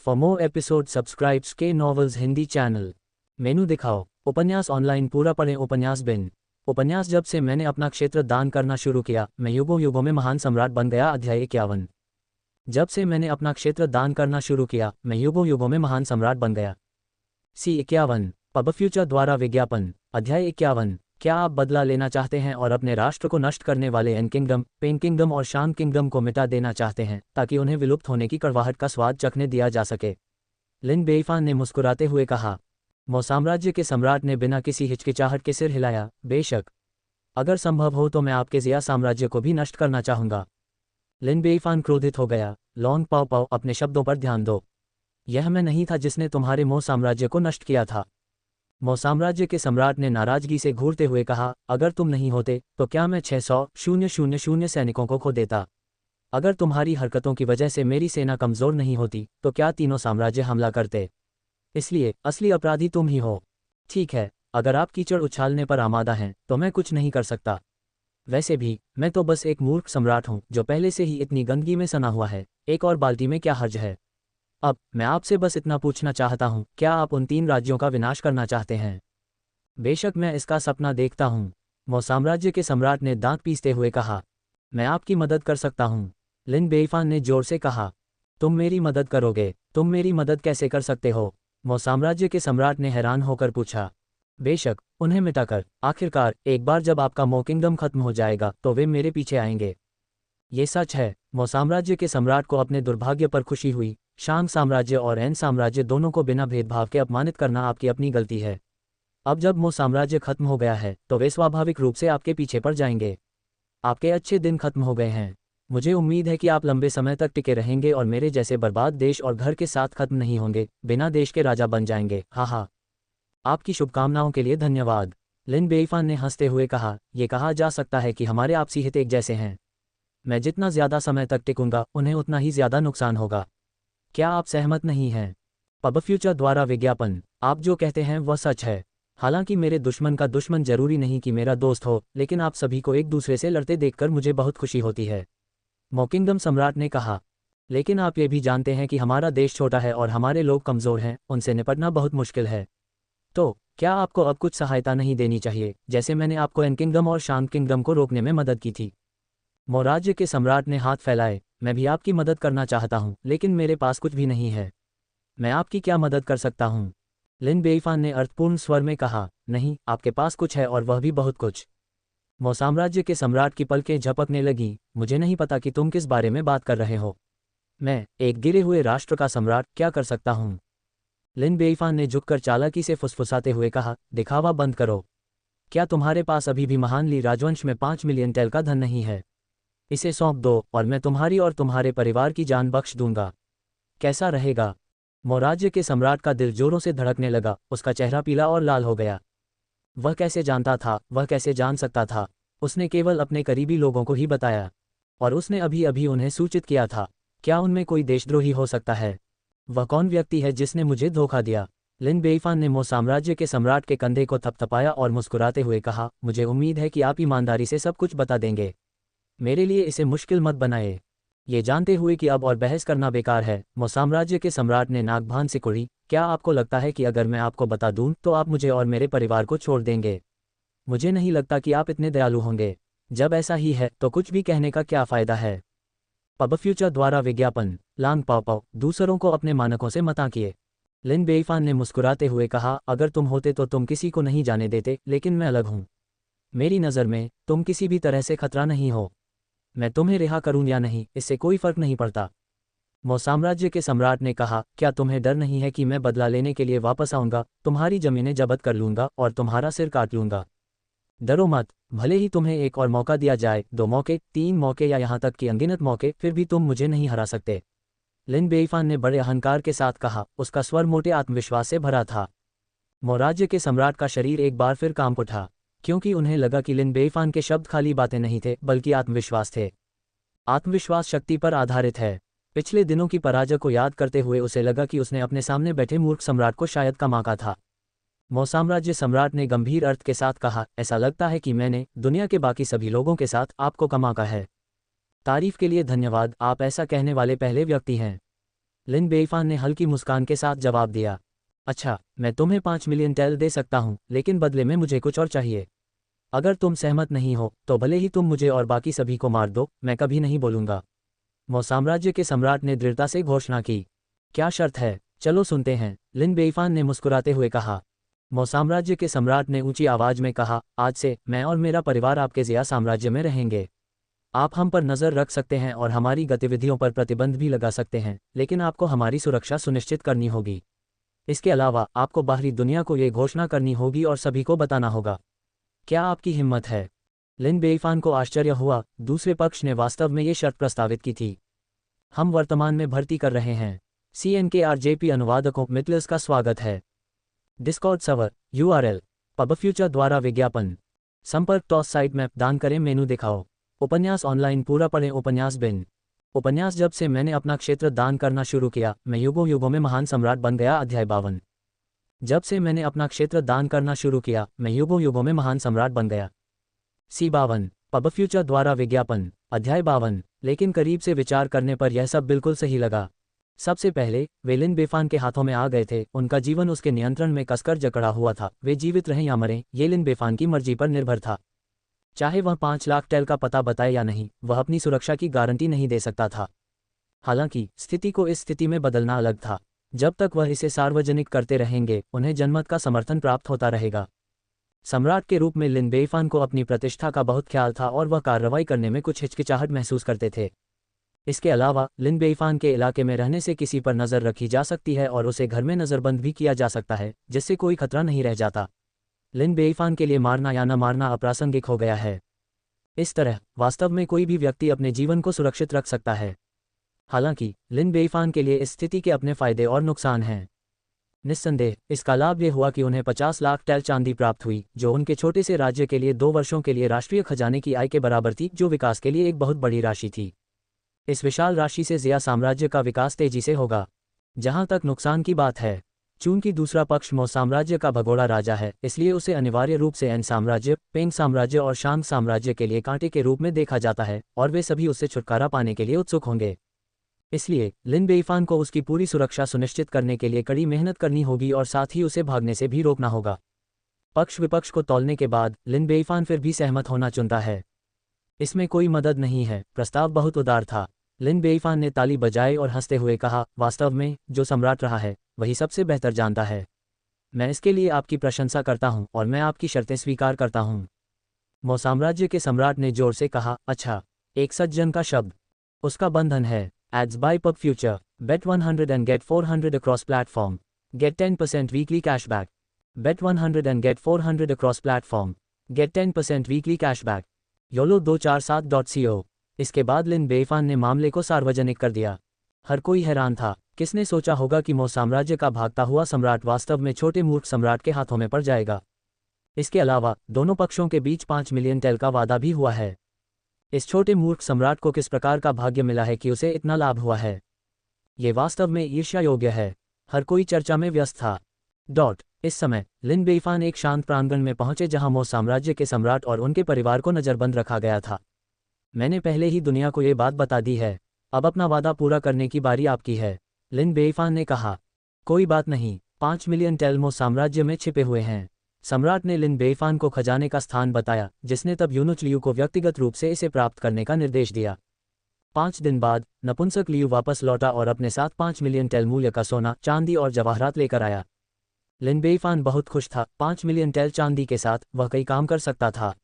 For more episode subscribes के novels Hindi channel. मेनू दिखाओ। उपन्यास ऑनलाइन पूरा पढ़ें। उपन्यास बिन। उपन्यास जब से मैंने अपना क्षेत्र दान करना शुरू किया, मैं युगों युगों में महान सम्राट बन गया। अध्याय 51। जब से मैंने अपना क्षेत्र दान करना शुरू किया, मैं युगों युगों में महान सम्राट बन गया। सी 51। पब फ्यूचर द्वारा विज्ञापन। अध्याय 51। क्या आप बदला लेना चाहते हैं और अपने राष्ट्र को नष्ट करने वाले एन किंगडम, पेन किंगडम और शान किंगडम को मिटा देना चाहते हैं ताकि उन्हें विलुप्त होने की कड़वाहट का स्वाद चखने दिया जा सके? लिन बेइफान ने मुस्कुराते हुए कहा। मो साम्राज्य के सम्राट ने बिना किसी हिचकिचाहट के सिर हिलाया। बेशक, अगर संभव हो तो मैं आपके ज़िया साम्राज्य को भी नष्ट करना चाहूँगा। लिन बेइफान क्रोधित हो गया। लॉन्ग पाव पाव, अपने शब्दों पर ध्यान दो। यह मैं नहीं था जिसने तुम्हारे मो साम्राज्य को नष्ट किया था। मो साम्राज्य के सम्राट ने नाराजगी से घूरते हुए कहा, अगर तुम नहीं होते तो क्या मैं 600,000 सैनिकों को खो देता? अगर तुम्हारी हरकतों की वजह से मेरी सेना कमज़ोर नहीं होती तो क्या तीनों साम्राज्य हमला करते? इसलिए असली अपराधी तुम ही हो। ठीक है, अगर आप कीचड़ उछालने पर आमादा हैं तो मैं कुछ नहीं कर सकता। वैसे भी मैं तो बस एक मूर्ख सम्राट हूँ जो पहले से ही इतनी गंदगी में सना हुआ है। एक और बाल्टी में क्या हर्ज है? अब मैं आपसे बस इतना पूछना चाहता हूँ, क्या आप उन 3 राज्यों का विनाश करना चाहते हैं? बेशक मैं इसका सपना देखता हूँ। मो साम्राज्य के सम्राट ने दांत पीसते हुए कहा। मैं आपकी मदद कर सकता हूँ। लिन बेइफान ने जोर से कहा। तुम मेरी मदद करोगे? तुम मेरी मदद कैसे कर सकते हो? मो साम्राज्य के सम्राट ने हैरान होकर पूछा। बेशक, उन्हें मिटाकर। आखिरकार एक बार जब आपका मो किंगडम खत्म हो जाएगा तो वे मेरे पीछे आएंगे। ये सच है। मो साम्राज्य के सम्राट को अपने दुर्भाग्य पर खुशी हुई। शांग साम्राज्य और एन साम्राज्य दोनों को बिना भेदभाव के अपमानित करना आपकी अपनी गलती है। अब जब मो साम्राज्य खत्म हो गया है तो वे स्वाभाविक रूप से आपके पीछे पड़ जाएंगे। आपके अच्छे दिन खत्म हो गए हैं। मुझे उम्मीद है कि आप लंबे समय तक टिके रहेंगे और मेरे जैसे बर्बाद देश और घर के साथ खत्म नहीं होंगे, बिना देश के राजा बन जाएंगे। हाँ हाँ, आपकी शुभकामनाओं के लिए धन्यवाद। लिन बेइफान ने हंसते हुए कहा। यह कहा जा सकता है कि हमारे आपसी हित एक जैसे हैं। मैं जितना ज़्यादा समय तक टिकूंगा उन्हें उतना ही ज़्यादा नुकसान होगा। क्या आप सहमत नहीं हैं? पब फ्यूचर द्वारा विज्ञापन। आप जो कहते हैं वह सच है। हालांकि मेरे दुश्मन का दुश्मन जरूरी नहीं कि मेरा दोस्त हो, लेकिन आप सभी को एक दूसरे से लड़ते देखकर मुझे बहुत खुशी होती है। मो किंगडम सम्राट ने कहा। लेकिन आप ये भी जानते हैं कि हमारा देश छोटा है और हमारे लोग कमज़ोर हैं, उनसे निपटना बहुत मुश्किल है। तो क्या आपको अब कुछ सहायता नहीं देनी चाहिए, जैसे मैंने आपको एन किंगडम और शांत किंगडम को रोकने में मदद की थी? मो राज्य के सम्राट ने हाथ फैलाए। मैं भी आपकी मदद करना चाहता हूँ, लेकिन मेरे पास कुछ भी नहीं है। मैं आपकी क्या मदद कर सकता हूँ? लिन बेइफान ने अर्थपूर्ण स्वर में कहा। नहीं, आपके पास कुछ है और वह भी बहुत कुछ। मो साम्राज्य के सम्राट की पलकें झपकने लगी। मुझे नहीं पता कि तुम किस बारे में बात कर रहे हो। मैं, एक गिरे हुए राष्ट्र का सम्राट, क्या कर सकता हूँ? लिन बेइफान ने झुककर चालाकी से फुसफुसाते हुए कहा, दिखावा बंद करो। क्या तुम्हारे पास अभी भी महान ली राजवंश में 5 मिलियन टेल का धन नहीं है? इसे सौंप दो और मैं तुम्हारी और तुम्हारे परिवार की जान बख्श दूंगा। कैसा रहेगा? मो राज्य के सम्राट का दिल जोरों से धड़कने लगा। उसका चेहरा पीला और लाल हो गया। वह कैसे जानता था? वह कैसे जान सकता था? उसने केवल अपने करीबी लोगों को ही बताया, और उसने अभी अभी उन्हें सूचित किया था। क्या उनमें कोई देशद्रोही हो सकता है? वह कौन व्यक्ति है जिसने मुझे धोखा दिया? लिन बेइफान ने मो साम्राज्य के सम्राट के कंधे को थपथपाया और मुस्कुराते हुए कहा, मुझे उम्मीद है कि आप ईमानदारी से सब कुछ बता देंगे। मेरे लिए इसे मुश्किल मत बनाए। ये जानते हुए कि अब और बहस करना बेकार है, मो साम्राज्य के सम्राट ने नाक से कुड़ी। क्या आपको लगता है कि अगर मैं आपको बता दूं तो आप मुझे और मेरे परिवार को छोड़ देंगे? मुझे नहीं लगता कि आप इतने दयालु होंगे। जब ऐसा ही है तो कुछ भी कहने का क्या फ़ायदा है? पब फ्यूचर द्वारा विज्ञापन। लांग पाव पाव, दूसरों को अपने मानकों से मत आंकिए। लिन बेइफान ने मुस्कुराते हुए कहा, अगर तुम होते तो तुम किसी को नहीं जाने देते, लेकिन मैं अलग हूँ। मेरी नज़र में तुम किसी भी तरह से खतरा नहीं हो। मैं तुम्हें रिहा करूं या नहीं, इससे कोई फर्क नहीं पड़ता। मो साम्राज्य के सम्राट ने कहा, क्या तुम्हें डर नहीं है कि मैं बदला लेने के लिए वापस आऊंगा, तुम्हारी जमीनें जब्त कर लूंगा और तुम्हारा सिर काट लूंगा? डरो मत। भले ही तुम्हें एक और मौका दिया जाए, 2 मौके, 3 मौके या यहाँ तक कि अनगिनत मौके, फिर भी तुम मुझे नहीं हरा सकते। लिन बेइफान ने बड़े अहंकार के साथ कहा। उसका स्वर मोटे आत्मविश्वास से भरा था। मो राज्य के सम्राट का शरीर एक बार फिर कांप उठा, क्योंकि उन्हें लगा कि लिन बेइफान के शब्द खाली बातें नहीं थे बल्कि आत्मविश्वास थे। आत्मविश्वास शक्ति पर आधारित है। पिछले दिनों की पराजय को याद करते हुए उसे लगा कि उसने अपने सामने बैठे मूर्ख सम्राट को शायद कम आंका था। मो साम्राज्य सम्राट ने गंभीर अर्थ के साथ कहा, ऐसा लगता है कि मैंने दुनिया के बाकी सभी लोगों के साथ आपको कम आंका है। तारीफ के लिए धन्यवाद। आप ऐसा कहने वाले पहले व्यक्ति हैं। लिन बेईफान ने हल्की मुस्कान के साथ जवाब दिया। अच्छा, मैं तुम्हें 5 मिलियन टेल दे सकता हूँ, लेकिन बदले में मुझे कुछ और चाहिए। अगर तुम सहमत नहीं हो तो भले ही तुम मुझे और बाकी सभी को मार दो, मैं कभी नहीं बोलूंगा। मो साम्राज्य के सम्राट ने दृढ़ता से घोषणा की। क्या शर्त है? चलो सुनते हैं, लिन बेईफान ने मुस्कुराते हुए कहा। मो साम्राज्य के सम्राट ने ऊंची आवाज में कहा, आज से मैं और मेरा परिवार आपके ज़िया साम्राज्य में रहेंगे। आप हम पर नज़र रख सकते हैं और हमारी गतिविधियों पर प्रतिबंध भी लगा सकते हैं, लेकिन आपको हमारी सुरक्षा सुनिश्चित करनी होगी। इसके अलावा आपको बाहरी दुनिया को ये घोषणा करनी होगी और सभी को बताना होगा। क्या आपकी हिम्मत है? लिन बेईफान को आश्चर्य हुआ, दूसरे पक्ष ने वास्तव में ये शर्त प्रस्तावित की थी। हम वर्तमान में भर्ती कर रहे हैं। CNKRJP अनुवादकों मित्लर्स का स्वागत है। डिस्कॉर्ड सर्वर URL पबफ्यूचर द्वारा विज्ञापन। संपर्क टॉस साइट मैप दान करें मेनू दिखाओ। उपन्यास ऑनलाइन पूरा पढ़ें। उपन्यास बिन। उपन्यास जब से मैंने अपना क्षेत्र दान करना शुरू किया, मैं युगों युगों में महान सम्राट बन गया। अध्याय 52। जब से मैंने अपना क्षेत्र दान करना शुरू किया, मैं युगों युगों में महान सम्राट बन गया। C52 पबफ्यूचर द्वारा विज्ञापन। अध्याय 52। लेकिन करीब से विचार करने पर यह सब बिल्कुल सही लगा। सबसे पहले वे लिन बेईफान के हाथों में आ गए थे। उनका जीवन उसके नियंत्रण में कसकर जकड़ा हुआ था। वे जीवित रहें या मरें, ये लिन बेईफान की मर्जी पर निर्भर था। चाहे वह 5 लाख टेल का पता बताए या नहीं, वह अपनी सुरक्षा की गारंटी नहीं दे सकता था। हालांकि स्थिति को इस स्थिति में बदलना अलग था। जब तक वह इसे सार्वजनिक करते रहेंगे, उन्हें जनमत का समर्थन प्राप्त होता रहेगा। सम्राट के रूप में लिन बेईफान को अपनी प्रतिष्ठा का बहुत ख्याल था और वह कार्रवाई करने में कुछ हिचकिचाहट महसूस करते थे। इसके अलावा लिन बेईफान के इलाके में रहने से किसी पर नज़र रखी जा सकती है और उसे घर में नज़रबंद भी किया जा सकता है, जिससे कोई खतरा नहीं रह जाता। लिन बेईफान के लिए मारना या न मारना अप्रासंगिक हो गया है। इस तरह वास्तव में कोई भी व्यक्ति अपने जीवन को सुरक्षित रख सकता है। हालांकि लिन बेईफान के लिए इस स्थिति के अपने फायदे और नुकसान हैं। निस्संदेह इसका लाभ ये हुआ कि उन्हें 50 लाख टेल चांदी प्राप्त हुई, जो उनके छोटे से राज्य के लिए 2 वर्षों के लिए राष्ट्रीय खजाने की आय के बराबर थी, जो विकास के लिए एक बहुत बड़ी राशि थी। इस विशाल राशि से ज़िया साम्राज्य का विकास तेजी से होगा। जहां तक नुकसान की बात है, चूंकि दूसरा पक्ष मो साम्राज्य का भगोड़ा राजा है, इसलिए उसे अनिवार्य रूप से एन साम्राज्य, पेंग साम्राज्य और शांग साम्राज्य के लिए कांटे के रूप में देखा जाता है, और वे सभी उससे छुटकारा पाने के लिए उत्सुक होंगे। इसलिए लिन बेईफान को उसकी पूरी सुरक्षा सुनिश्चित करने के लिए कड़ी मेहनत करनी होगी और साथ ही उसे भागने से भी रोकना होगा। पक्ष विपक्ष को तौलने के बाद लिन बेईफान फिर भी सहमत होना चुनता है। इसमें कोई मदद नहीं है। प्रस्ताव बहुत उदार था। लिन बेईफान ने ताली बजाई और हंसते हुए कहा, वास्तव में जो सम्राट रहा है वही सबसे बेहतर जानता है। मैं इसके लिए आपकी प्रशंसा करता हूं और मैं आपकी शर्तें स्वीकार करता हूं। मो साम्राज्य के सम्राट ने जोर से कहा, अच्छा। एक सज्जन का शब्द। उसका बंधन है। Ads by Pub Future. Bet 100 and get 400 across platform. Get 10% weekly cashback. Bet 100 and get 400 across platform. Get 10% weekly cashback. YOLO 247.co। इसके बाद लिन बेईफान ने मामले को सार्वजनिक कर दिया। हर कोई हैरान था। किसने सोचा होगा कि मो साम्राज्य का भागता हुआ सम्राट वास्तव में छोटे मूर्ख सम्राट के हाथों में पड़ जाएगा। इसके अलावा दोनों पक्षों के बीच 5 मिलियन टेल का वादा भी हुआ है। इस छोटे मूर्ख सम्राट को किस प्रकार का भाग्य मिला है कि उसे इतना लाभ हुआ है। ये वास्तव में ईर्ष्या योग्य है। हर कोई चर्चा में व्यस्त था। इस समय लिन बेईफान एक शांत प्रांगण में पहुंचे जहां मो साम्राज्य के सम्राट और उनके परिवार को नजरबंद रखा गया था। मैंने पहले ही दुनिया को ये बात बता दी है। अब अपना वादा पूरा करने की बारी आपकी है, लिन बेईफान ने कहा। कोई बात नहीं, 5 मिलियन टेल मो साम्राज्य में छिपे हुए हैं। सम्राट ने लिन बेईफान को खजाने का स्थान बताया, जिसने तब यूनुच लियू को व्यक्तिगत रूप से इसे प्राप्त करने का निर्देश दिया। 5 दिन बाद नपुंसक लियू वापस लौटा और अपने साथ 5 मिलियन टेल मूल्य का सोना, चांदी और जवाहरात लेकर आया। लिन बेईफान बहुत खुश था। 5 मिलियन टेल चांदी के साथ वह कई काम कर सकता था।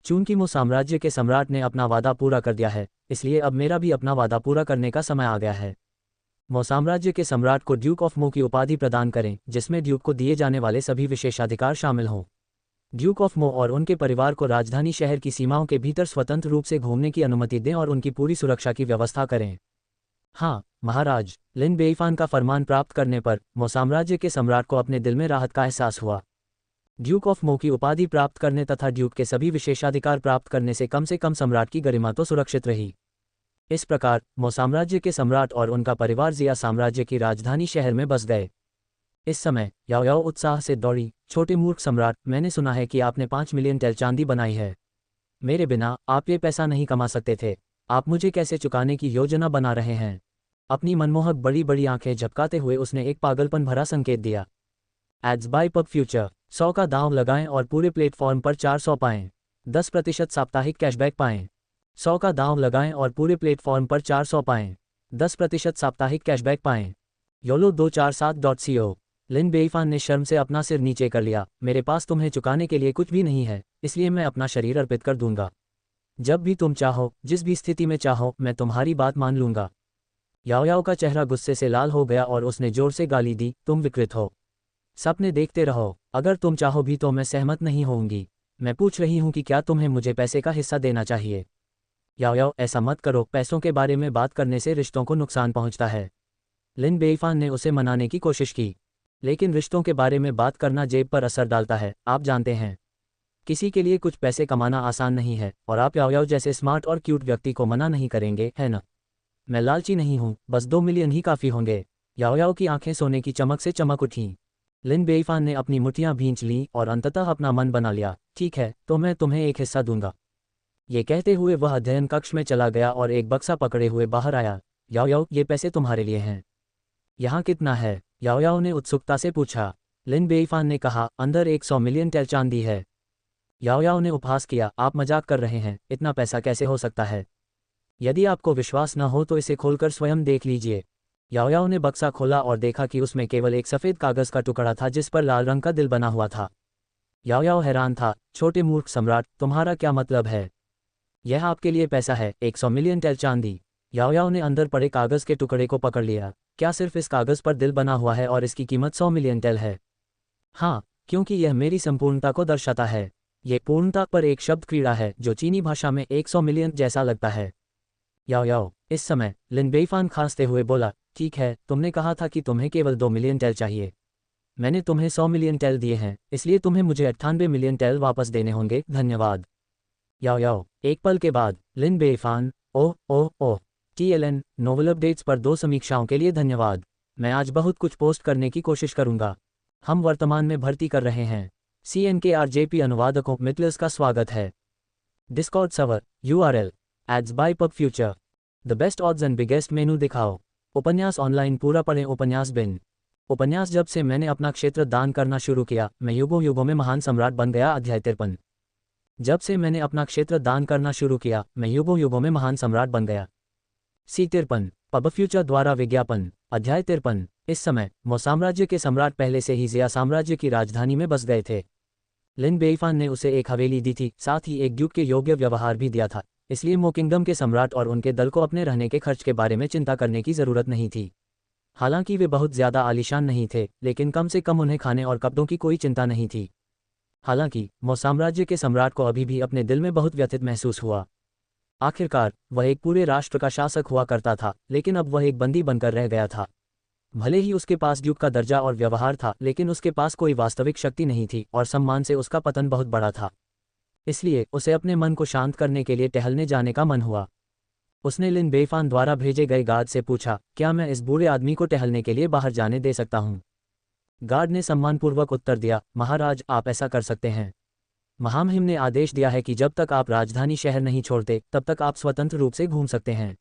चूंकि मो साम्राज्य के सम्राट ने अपना वादा पूरा कर दिया है, इसलिए अब मेरा भी अपना वादा पूरा करने का समय आ गया है। मो साम्राज्य के सम्राट को ड्यूक ऑफ मो की उपाधि प्रदान करें, जिसमें ड्यूक को दिए जाने वाले सभी विशेषाधिकार शामिल हों। ड्यूक ऑफ मो और उनके परिवार को राजधानी शहर की सीमाओं के भीतर स्वतंत्र रूप से घूमने की अनुमति दें और उनकी पूरी सुरक्षा की व्यवस्था करें। हाँ महाराज। लिन बेईफान का फरमान प्राप्त करने पर मो साम्राज्य के सम्राट को अपने दिल में राहत का एहसास हुआ। ड्यूक ऑफ मो की उपाधि प्राप्त करने तथा ड्यूक के सभी विशेषाधिकार प्राप्त करने से कम सम्राट की गरिमा तो सुरक्षित रही। इस प्रकार मो साम्राज्य के सम्राट और उनका परिवार ज़िया साम्राज्य की राजधानी शहर में बस गए। इस समय याओ याओ उत्साह से दौड़ी, छोटे मूर्ख सम्राट, मैंने सुना है कि आपने 5 मिलियन टेल चांदी बनाई है। मेरे बिना आप ये पैसा नहीं कमा सकते थे। आप मुझे कैसे चुकाने की योजना बना रहे हैं? अपनी मनमोहक बड़ी बड़ी आंखें झपकाते हुए उसने एक पागलपन भरा संकेत दिया। Ads by Pub future. 100 का दांव लगाएं और पूरे प्लेटफॉर्म पर 400 पाएं। 10% साप्ताहिक कैशबैक पाएं। 100 का दांव लगाएं और पूरे प्लेटफॉर्म पर 400 पाएं। 10% साप्ताहिक कैशबैक पाएं। YOLO247.co। लिन बेईफान ने शर्म से अपना सिर नीचे कर लिया। मेरे पास तुम्हें चुकाने के लिए कुछ भी नहीं है, इसलिए मैं अपना शरीर अर्पित कर दूंगा। जब भी तुम चाहो, जिस भी स्थिति में चाहो, मैं तुम्हारी बात मान लूंगा। याओ याओ का चेहरा गुस्से से लाल हो गया और उसने जोर से गाली दी, तुम विकृत हो। सपने देखते रहो, अगर तुम चाहो भी तो मैं सहमत नहीं होऊंगी। मैं पूछ रही हूं कि क्या तुम्हें मुझे पैसे का हिस्सा देना चाहिए। याओ याओ, ऐसा मत करो, पैसों के बारे में बात करने से रिश्तों को नुकसान पहुंचता है। लिन बेईफान ने उसे मनाने की कोशिश की, लेकिन रिश्तों के बारे में बात करना जेब पर असर डालता है, आप जानते हैं। किसी के लिए कुछ पैसे कमाना आसान नहीं है, और आप याओ याओ जैसे स्मार्ट और क्यूट व्यक्ति को मना नहीं करेंगे, है ना? मैं लालची नहीं हूं, बस 2 मिलियन ही काफ़ी होंगे। याओ याओ की आंखें सोने की चमक से चमक उठीं। लिन बेईफान ने अपनी मुट्ठियां भींच लीं और अंततः अपना मन बना लिया, ठीक है, तो मैं तुम्हें एक हिस्सा दूंगा। ये कहते हुए वह अध्ययन कक्ष में चला गया और एक बक्सा पकड़े हुए बाहर आया। याओ याओ, ये पैसे तुम्हारे लिए हैं। यहाँ कितना है? याओ याओ ने उत्सुकता से पूछा। लिन बेईफान ने कहा, अंदर 100 मिलियन टेल चांदी है। याओ याओ ने उपहास किया, आप मजाक कर रहे हैं, इतना पैसा कैसे हो सकता है? यदि आपको विश्वास न हो तो इसे खोलकर स्वयं देख लीजिए। याओ याओ ने बक्सा खोला और देखा कि उसमें केवल एक सफ़ेद कागज़ का टुकड़ा था जिस पर लाल रंग का दिल बना हुआ था। याओ याओ हैरान था, छोटे मूर्ख सम्राट, तुम्हारा क्या मतलब है? यह आपके लिए पैसा है, 100 मिलियन टेल चांदी। याओ याओ ने अंदर पड़े कागज़ के टुकड़े को पकड़ लिया। क्या सिर्फ इस कागज़ पर दिल बना हुआ है और इसकी कीमत 100 मिलियन टेल है? हाँ, क्योंकि यह मेरी संपूर्णता को दर्शाता है। ये पूर्णता पर एक शब्द क्रीड़ा है जो चीनी भाषा में 100 मिलियन जैसा लगता है। याओ याओ, इस समय लिन बेईफान खांसते हुए बोला, ठीक है, तुमने कहा था कि तुम्हें केवल 2 मिलियन टेल चाहिए। मैंने तुम्हें 100 मिलियन टेल दिए हैं, इसलिए तुम्हें मुझे 98 मिलियन टेल वापस देने होंगे, धन्यवाद। याओ याओ, एक पल के बाद लिन बेईफान, ओह ओह ओह, TLN नोवेल अपडेट्स पर 2 समीक्षाओं के लिए धन्यवाद। मैं आज बहुत कुछ पोस्ट करने की कोशिश करूंगा। हम वर्तमान में भर्ती कर रहे हैं। CNKRJP अनुवादकों मिथलस का स्वागत है। Discord server URL ads by Pub Future. The best odds and biggest menu दिखाओ। उपन्यास ऑनलाइन पूरा पढ़ें। उपन्यास बिन। उपन्यास जब से मैंने अपना क्षेत्र दान करना शुरू किया, मैं युगों युगों में महान सम्राट बन गया। अध्याय 53। जब से मैंने अपना क्षेत्र दान करना शुरू किया, मैं युगों युगों में महान सम्राट बन गया। C53 पब फ्यूचर द्वारा विज्ञापन। अध्याय 53। इस समय मो साम्राज्य के सम्राट पहले से ही ज़िया साम्राज्य की राजधानी में बस गए थे। लिन बेईफान ने उसे एक हवेली दी थी, साथ ही एक ड्यूक के योग्य व्यवहार भी दिया था, इसलिए मो किंगडम के सम्राट और उनके दल को अपने रहने के खर्च के बारे में चिंता करने की ज़रूरत नहीं थी। हालांकि वे बहुत ज़्यादा आलीशान नहीं थे, लेकिन कम से कम उन्हें खाने और कपड़ों की कोई चिंता नहीं थी। हालांकि मो साम्राज्य के सम्राट को अभी भी अपने दिल में बहुत व्यथित महसूस हुआ। आखिरकार वह एक पूरे राष्ट्र का शासक हुआ करता था, लेकिन अब वह एक बंदी बनकर रह गया था। भले ही उसके पास ड्यूक का दर्जा और व्यवहार था, लेकिन उसके पास कोई वास्तविक शक्ति नहीं थी और सम्मान से उसका पतन बहुत बड़ा था। इसलिए उसे अपने मन को शांत करने के लिए टहलने जाने का मन हुआ। उसने लिन बेईफान द्वारा भेजे गए गार्ड से पूछा, क्या मैं इस बूढ़े आदमी को टहलने के लिए बाहर जाने दे सकता हूँ? गार्ड ने सम्मानपूर्वक उत्तर दिया, महाराज, आप ऐसा कर सकते हैं। महामहिम ने आदेश दिया है कि जब तक आप राजधानी शहर नहीं छोड़ते, तब तक आप स्वतंत्र रूप से घूम सकते हैं।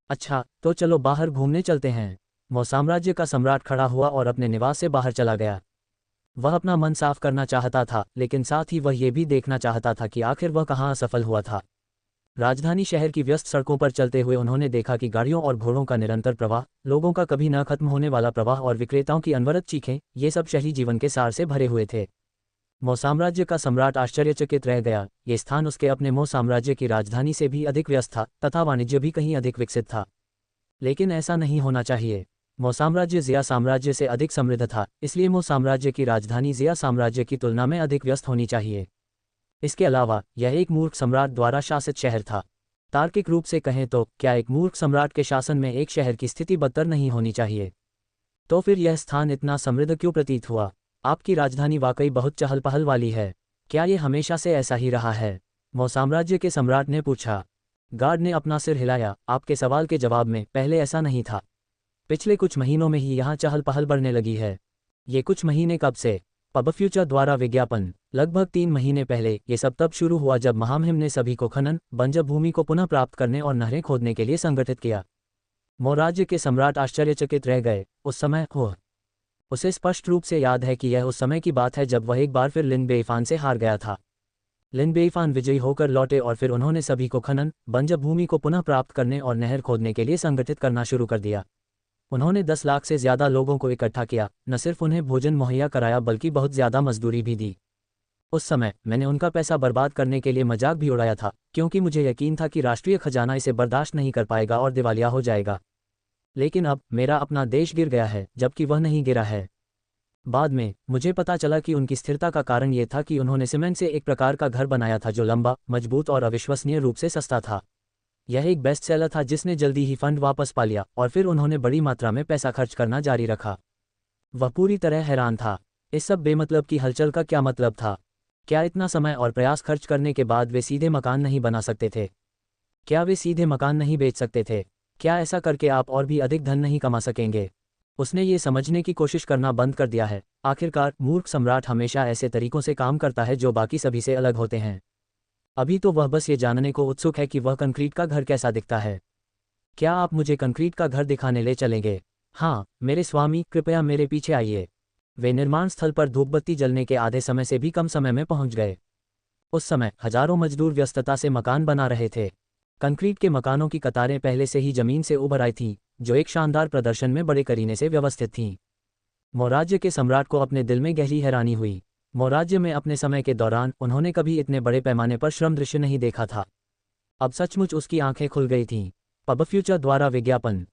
अच्छा, तो चलो बाहर घूमने चलते हैं। मो साम्राज्य का सम्राट खड़ा हुआ और अपने निवास से बाहर चला गया। वह अपना मन साफ करना चाहता था, लेकिन साथ ही वह ये भी देखना चाहता था कि आखिर वह कहाँ असफल हुआ था। राजधानी शहर की व्यस्त सड़कों पर चलते हुए उन्होंने देखा कि गाड़ियों और घोड़ों का निरंतर प्रवाह, लोगों का कभी न खत्म होने वाला प्रवाह और विक्रेताओं की अनवरत चीखें, ये सब शहरी जीवन के सार से भरे हुए थे। मो साम्राज्य का सम्राट आश्चर्यचकित रह गया। ये स्थान उसके अपने मो साम्राज्य की राजधानी से भी अधिक व्यस्त था तथा वाणिज्य भी कहीं अधिक विकसित था। लेकिन ऐसा नहीं होना चाहिए। मो साम्राज्य ज़िया साम्राज्य से अधिक समृद्ध था, इसलिए मो साम्राज्य की राजधानी ज़िया साम्राज्य की तुलना में अधिक व्यस्त होनी चाहिए। इसके अलावा यह एक मूर्ख सम्राट द्वारा शासित शहर था। तार्किक रूप से कहें तो क्या एक मूर्ख सम्राट के शासन में एक शहर की स्थिति बदतर नहीं होनी चाहिए? तो फिर यह स्थान इतना समृद्ध क्यों प्रतीत हुआ? आपकी राजधानी वाकई बहुत चहल पहल वाली है। क्या ये हमेशा से ऐसा ही रहा है? मो साम्राज्य के सम्राट ने पूछा। गार्ड ने अपना सिर हिलाया। आपके सवाल के जवाब में, पहले ऐसा नहीं था। पिछले कुछ महीनों में ही यहाँ चहल पहल बढ़ने लगी है। ये कुछ महीने कब से? पब फ्यूचर द्वारा विज्ञापन। लगभग 3 महीने पहले। ये सब तब शुरू हुआ जब महामहिम ने सभी को खनन, बंजर भूमि को पुनः प्राप्त करने और नहरें खोदने के लिए संगठित किया। मौर्य के सम्राट आश्चर्यचकित रह गए। उस समय उसे स्पष्ट रूप से याद है कि यह उस समय की बात है जब वह एक बार फिर लिन बेईफान से हार गया था। लिन बेईफान विजयी होकर लौटे और फिर उन्होंने सभी को खनन, बंजर भूमि को पुनः प्राप्त करने और नहर खोदने के लिए संगठित करना शुरू कर दिया। उन्होंने 10 लाख से ज़्यादा लोगों को इकट्ठा किया, न सिर्फ उन्हें भोजन मुहैया कराया बल्कि बहुत ज़्यादा मजदूरी भी दी। उस समय मैंने उनका पैसा बर्बाद करने के लिए मजाक भी उड़ाया था, क्योंकि मुझे यकीन था कि राष्ट्रीय खजाना इसे बर्दाश्त नहीं कर पाएगा और दिवालिया हो जाएगा। लेकिन अब मेरा अपना देश गिर गया है, जबकि वह नहीं गिरा है। बाद में मुझे पता चला कि उनकी स्थिरता का कारण ये था कि उन्होंने सीमेंट से एक प्रकार का घर बनाया था जो लंबा, मजबूत और अविश्वसनीय रूप से सस्ता था। यह एक बेस्ट सेलर था जिसने जल्दी ही फंड वापस पा लिया और फिर उन्होंने बड़ी मात्रा में पैसा खर्च करना जारी रखा। वह पूरी तरह हैरान था। इस सब बेमतलब की हलचल का क्या मतलब था? क्या इतना समय और प्रयास खर्च करने के बाद वे सीधे मकान नहीं बना सकते थे? क्या वे सीधे मकान नहीं बेच सकते थे? क्या ऐसा करके आप और भी अधिक धन नहीं कमा सकेंगे? उसने ये समझने की कोशिश करना बंद कर दिया है। आखिरकार मूर्ख सम्राट हमेशा ऐसे तरीकों से काम करता है जो बाकी सभी से अलग होते हैं। अभी तो वह बस ये जानने को उत्सुक है कि वह कंक्रीट का घर कैसा दिखता है। क्या आप मुझे कंक्रीट का घर दिखाने ले चलेंगे? हाँ मेरे स्वामी, कृपया मेरे पीछे आइए। वे निर्माण स्थल पर धूपबत्ती जलने के आधे समय से भी कम समय में पहुंच गए। उस समय हजारों मजदूर व्यस्तता से मकान बना रहे थे। कंक्रीट के मकानों की कतारें पहले से ही जमीन से उभर आई थीं, जो एक शानदार प्रदर्शन में बड़े करीने से व्यवस्थित थीं। मौर्य के सम्राट को अपने दिल में गहरी हैरानी हुई। मौर्य में अपने समय के दौरान उन्होंने कभी इतने बड़े पैमाने पर श्रम दृश्य नहीं देखा था। अब सचमुच उसकी आंखें खुल गई थीं। पब फ्यूचर द्वारा विज्ञापन।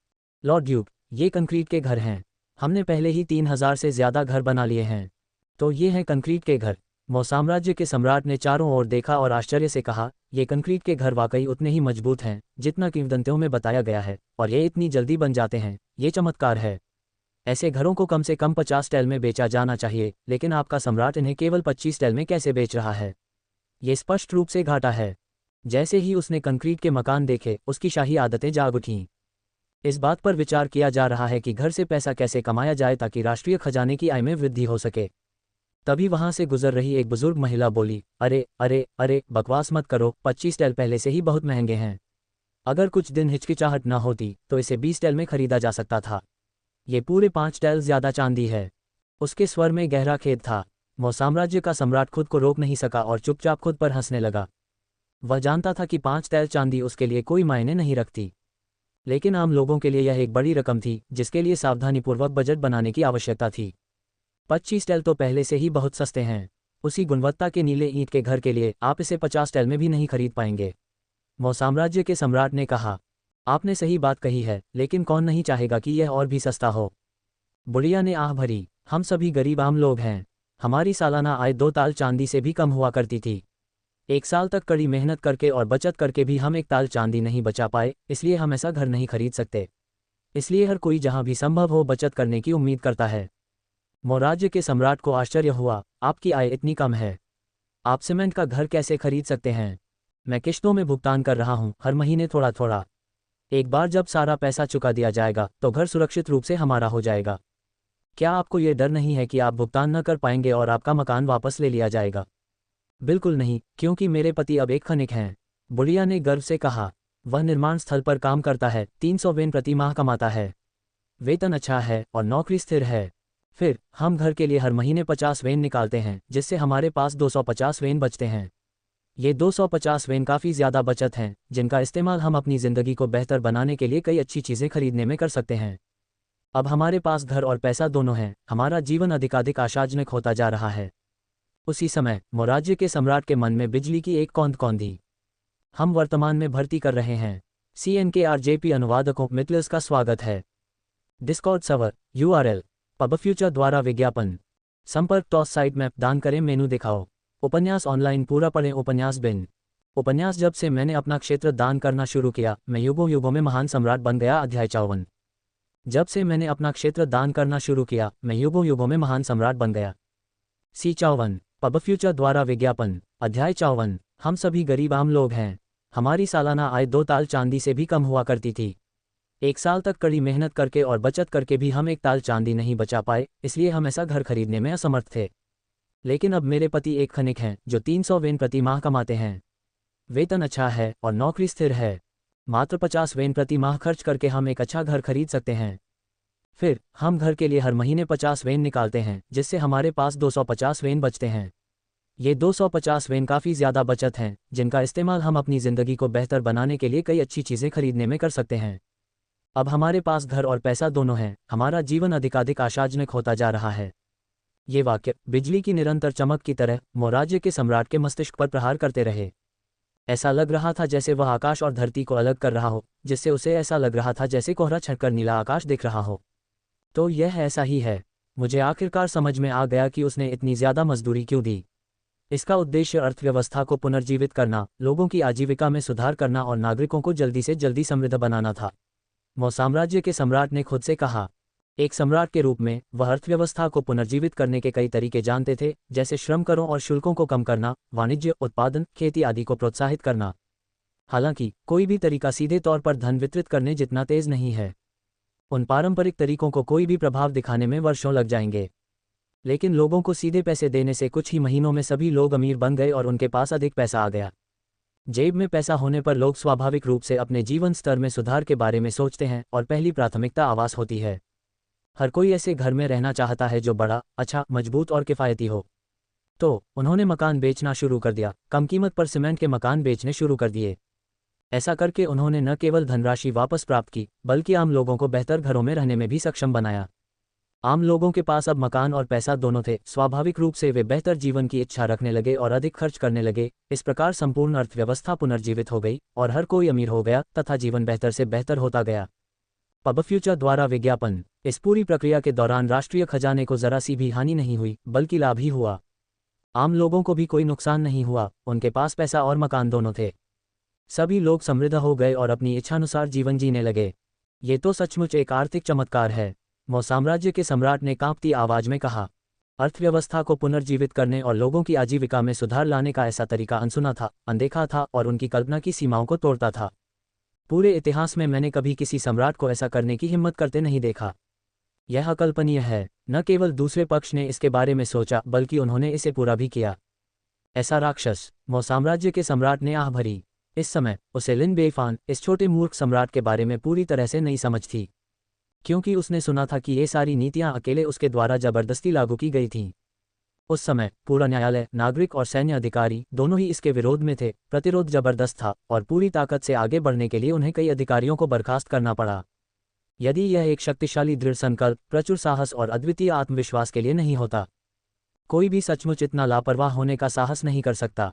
लॉर्ड ड्यूक, ये कंक्रीट के घर हैं। हमने पहले ही 3000 से ज़्यादा घर बना लिए हैं। तो ये हैं कंक्रीट के घर। साम्राज्य के सम्राट ने चारों ओर देखा और आश्चर्य से कहा, ये कंक्रीट के घर वाकई उतने ही मजबूत हैं जितना किंवदंतियों में बताया गया है, और ये इतनी जल्दी बन जाते हैं। ये चमत्कार है। ऐसे घरों को कम से कम 50 टैल में बेचा जाना चाहिए, लेकिन आपका सम्राट इन्हें केवल 25 टैल में कैसे बेच रहा है? ये स्पष्ट रूप से घाटा है। जैसे ही उसने कंक्रीट के मकान देखे, उसकी शाही आदतें जाग उठीं। इस बात पर विचार किया जा रहा है कि घर से पैसा कैसे कमाया जाए ताकि राष्ट्रीय खजाने की आय में वृद्धि हो सके। तभी वहां से गुजर रही एक बुजुर्ग महिला बोली, अरे अरे अरे, बकवास मत करो, 25 टैल पहले से ही बहुत महंगे हैं। अगर कुछ दिन हिचकिचाहट न होती तो इसे 20 टैल में खरीदा जा सकता था। ये पूरे 5 टैल ज्यादा चांदी है। उसके स्वर में गहरा खेद था। साम्राज्य का सम्राट खुद को रोक नहीं सका और चुपचाप खुद पर हंसने लगा। वह जानता था कि 5 टैल चांदी उसके लिए कोई मायने नहीं रखती, लेकिन आम लोगों के लिए यह एक बड़ी रकम थी जिसके लिए सावधानीपूर्वक बजट बनाने की आवश्यकता थी। 25 टैल तो पहले से ही बहुत सस्ते हैं। उसी गुणवत्ता के नीले ईंट के घर के लिए आप इसे 50 टैल में भी नहीं खरीद पाएंगे। साम्राज्य के सम्राट ने कहा, आपने सही बात कही है, लेकिन कौन नहीं चाहेगा कि यह और भी सस्ता हो? बुढ़िया ने आह भरी, हम सभी गरीब आम लोग हैं। हमारी सालाना आय 2 ताल चांदी से भी कम हुआ करती थी। 1 साल तक कड़ी मेहनत करके और बचत करके भी हम 1 ताल चांदी नहीं बचा पाए, इसलिए हम ऐसा घर नहीं खरीद सकते। इसलिए हर कोई जहां भी संभव हो बचत करने की उम्मीद करता है। मौर्य के सम्राट को आश्चर्य हुआ, आपकी आय इतनी कम है, आप सीमेंट का घर कैसे खरीद सकते हैं? मैं किश्तों में भुगतान कर रहा हूं, हर महीने थोड़ा थोड़ा। एक बार जब सारा पैसा चुका दिया जाएगा तो घर सुरक्षित रूप से हमारा हो जाएगा। क्या आपको ये डर नहीं है कि आप भुगतान न कर पाएंगे और आपका मकान वापस ले लिया जाएगा? बिल्कुल नहीं, क्योंकि मेरे पति अब एक खनिक हैं। बुढ़िया ने गर्व से कहा, वह निर्माण स्थल पर काम करता है, 300 वेन प्रति माह कमाता है। वेतन अच्छा है और नौकरी स्थिर है। फिर हम घर के लिए हर महीने 50 वेन निकालते हैं, जिससे हमारे पास 250 वेन बचते हैं। ये 250 वेन काफ़ी ज़्यादा बचत हैं, जिनका इस्तेमाल हम अपनी ज़िंदगी को बेहतर बनाने के लिए कई अच्छी चीज़ें खरीदने में कर सकते हैं। अब हमारे पास घर और पैसा दोनों हैं, हमारा जीवन अधिकाधिक आशाजनक होता जा रहा है। उसी समय मौर्य के सम्राट के मन में बिजली की एक कौंध कौंधी। हम वर्तमान में भर्ती कर रहे हैं। CNKRJP अनुवादकों मित्लर्स का स्वागत है। Discord server URL Pub Future द्वारा विज्ञापन। संपर्क टॉस साइट मैप दान करें मेनू दिखाओ। उपन्यास ऑनलाइन पूरा पढ़ें। उपन्यास बिन। उपन्यास जब से मैंने अपना क्षेत्र दान करना शुरू किया, मैं युगों युगों में महान सम्राट बन गया। अध्याय 54। जब से मैंने अपना क्षेत्र दान करना शुरू किया, मैं युगों युगों में महान सम्राट बन गया। C54 पब फ्यूचर द्वारा विज्ञापन। अध्याय 54। हम सभी गरीब आम लोग हैं। हमारी सालाना आय 2 ताल चांदी से भी कम हुआ करती थी। 1 साल तक कड़ी मेहनत करके और बचत करके भी हम 1 ताल चांदी नहीं बचा पाए, इसलिए हम ऐसा घर खरीदने में असमर्थ थे। लेकिन अब मेरे पति एक खनिक हैं जो 300 वेन प्रति माह कमाते हैं। वेतन अच्छा है और नौकरी स्थिर है। मात्र 50 वेन प्रति माह खर्च करके हम एक अच्छा घर खरीद सकते हैं। फिर हम घर के लिए हर महीने 50 वेन निकालते हैं, जिससे हमारे पास 250 वेन बचते हैं। ये 250 वेन काफ़ी ज़्यादा बचत हैं, जिनका इस्तेमाल हम अपनी ज़िंदगी को बेहतर बनाने के लिए कई अच्छी चीज़ें खरीदने में कर सकते हैं। अब हमारे पास घर और पैसा दोनों हैं, हमारा जीवन अधिकाधिक आशाजनक होता जा रहा है। ये वाक्य बिजली की निरंतर चमक की तरह मोराज्य के सम्राट के मस्तिष्क पर प्रहार करते रहे। ऐसा लग रहा था जैसे वह आकाश और धरती को अलग कर रहा हो, जिससे उसे ऐसा लग रहा था जैसे कोहरा छटकर नीला आकाश दिख रहा हो। तो यह ऐसा ही है। मुझे आखिरकार समझ में आ गया कि उसने इतनी ज़्यादा मजदूरी क्यों दी। इसका उद्देश्य अर्थव्यवस्था को पुनर्जीवित करना, लोगों की आजीविका में सुधार करना और नागरिकों को जल्दी से जल्दी समृद्ध बनाना था। मौ साम्राज्य के सम्राट ने खुद से कहा। एक सम्राट के रूप में वह अर्थव्यवस्था को पुनर्जीवित करने के कई तरीके जानते थे, जैसे श्रम करों और शुल्कों को कम करना, वाणिज्य, उत्पादन, खेती आदि को प्रोत्साहित करना। हालांकि कोई भी तरीका सीधे तौर पर धन वितरित करने जितना तेज नहीं है। उन पारंपरिक तरीकों को कोई भी प्रभाव दिखाने में वर्षों लग जाएंगे। लेकिन लोगों को सीधे पैसे देने से कुछ ही महीनों में सभी लोग अमीर बन गए और उनके पास अधिक पैसा आ गया। जेब में पैसा होने पर लोग स्वाभाविक रूप से अपने जीवन स्तर में सुधार के बारे में सोचते हैं और पहली प्राथमिकता आवास होती है। हर कोई ऐसे घर में रहना चाहता है जो बड़ा, अच्छा, मजबूत और किफ़ायती हो। तो उन्होंने मकान बेचना शुरू कर दिया, कम कीमत पर सीमेंट के मकान बेचने शुरू कर दिए। ऐसा करके उन्होंने न केवल धनराशि वापस प्राप्त की, बल्कि आम लोगों को बेहतर घरों में रहने में भी सक्षम बनाया। आम लोगों के पास अब मकान और पैसा दोनों थे। स्वाभाविक रूप से वे बेहतर जीवन की इच्छा रखने लगे और अधिक खर्च करने लगे। इस प्रकार संपूर्ण अर्थव्यवस्था पुनर्जीवित हो गई और हर कोई अमीर हो गया तथा जीवन बेहतर से बेहतर होता गया। पब फ्यूचर द्वारा विज्ञापन। इस पूरी प्रक्रिया के दौरान राष्ट्रीय खजाने को जरा सी भी हानि नहीं हुई, बल्कि लाभ ही हुआ। आम लोगों को भी कोई नुकसान नहीं हुआ, उनके पास पैसा और मकान दोनों थे। सभी लोग समृद्ध हो गए और अपनी इच्छानुसार जीवन जीने लगे। ये तो सचमुच एक आर्थिक चमत्कार है, मौ साम्राज्य के सम्राट ने कांपती आवाज में कहा। अर्थव्यवस्था को पुनर्जीवित करने और लोगों की आजीविका में सुधार लाने का ऐसा तरीका अनसुना था, अनदेखा था और उनकी कल्पना की सीमाओं को तोड़ता था। पूरे इतिहास में मैंने कभी किसी सम्राट को ऐसा करने की हिम्मत करते नहीं देखा। यह अकल्पनीय है। न केवल दूसरे पक्ष ने इसके बारे में सोचा, बल्कि उन्होंने इसे पूरा भी किया। ऐसा राक्षस, मौ साम्राज्य के सम्राट ने आह भरी। इस समय उसे लिन बेईफान, इस छोटे मूर्ख सम्राट के बारे में पूरी तरह से नई समझ थी, क्योंकि उसने सुना था कि ये सारी नीतियां अकेले उसके द्वारा जबरदस्ती लागू की गई थीं। उस समय पूरा न्यायालय, नागरिक और सैन्य अधिकारी दोनों ही इसके विरोध में थे। प्रतिरोध जबरदस्त था और पूरी ताकत से आगे बढ़ने के लिए उन्हें कई अधिकारियों को बर्खास्त करना पड़ा। यदि यह एक शक्तिशाली दृढ़ संकल्प, प्रचुर साहस और अद्वितीय आत्मविश्वास के लिए नहीं होता, कोई भी सचमुच इतना लापरवाह होने का साहस नहीं कर सकता।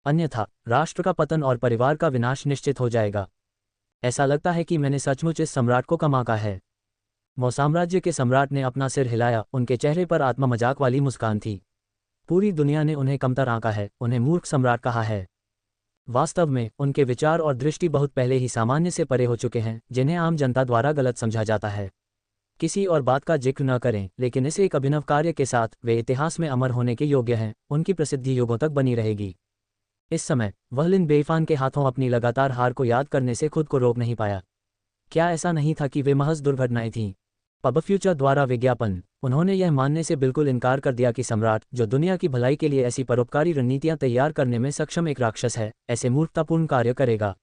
अन्यथा राष्ट्र का पतन और परिवार का विनाश निश्चित हो जाएगा। ऐसा लगता है कि मैंने सचमुच इस सम्राट को कम आंका है। मौ साम्राज्य के सम्राट ने अपना सिर हिलाया, उनके चेहरे पर आत्मा मजाक वाली मुस्कान थी। पूरी दुनिया ने उन्हें कमतर आंका है, उन्हें मूर्ख सम्राट कहा है। वास्तव में उनके विचार और दृष्टि बहुत पहले ही सामान्य से परे हो चुके हैं, जिन्हें आम जनता द्वारा गलत समझा जाता है। किसी और बात का जिक्र न करें, लेकिन इस एक अभिनव कार्य के साथ वे इतिहास में अमर होने के योग्य हैं। उनकी प्रसिद्धि युगों तक बनी रहेगी। इस समय वह लिन बेईफान के हाथों अपनी लगातार हार को याद करने से खुद को रोक नहीं पाया। क्या ऐसा नहीं था कि वे महज दुर्घटनाएं थीं? पब फ्यूचर द्वारा विज्ञापन। उन्होंने यह मानने से बिल्कुल इनकार कर दिया कि सम्राट, जो दुनिया की भलाई के लिए ऐसी परोपकारी रणनीतियां तैयार करने में सक्षम एक राक्षस है, ऐसे मूर्खतापूर्ण कार्य करेगा।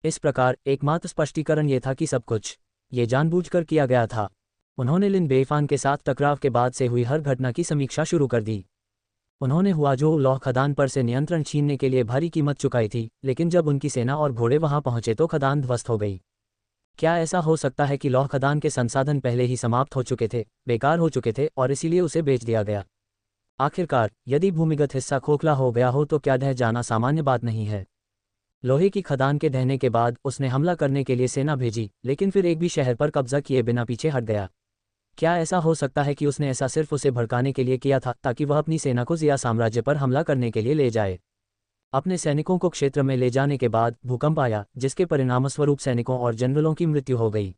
इस प्रकार एकमात्र स्पष्टीकरण ये था कि सब कुछ ये जानबूझकर किया गया था। उन्होंने लिन बेईफान के साथ टकराव के बाद से हुई हर घटना की समीक्षा शुरू कर दी। उन्होंने हुआझो लौह खदान पर से नियंत्रण छीनने के लिए भारी कीमत चुकाई थी, लेकिन जब उनकी सेना और घोड़े वहां पहुंचे तो खदान ध्वस्त हो गई। क्या ऐसा हो सकता है कि लौह खदान के संसाधन पहले ही समाप्त हो चुके थे, बेकार हो चुके थे और इसीलिए उसे बेच दिया गया? आखिरकार यदि भूमिगत हिस्सा खोखला हो गया हो तो क्या ढह जाना सामान्य बात नहीं है। लोहे की खदान के ढहने के बाद उसने हमला करने के लिए सेना भेजी, लेकिन फिर एक भी शहर पर कब्जा किए बिना पीछे हट गया। क्या ऐसा हो सकता है कि उसने ऐसा सिर्फ उसे भड़काने के लिए किया था, ताकि वह अपनी सेना को ज़िया साम्राज्य पर हमला करने के लिए ले जाए? अपने सैनिकों को क्षेत्र में ले जाने के बाद भूकंप आया, जिसके परिणामस्वरूप सैनिकों और जनरलों की मृत्यु हो गई।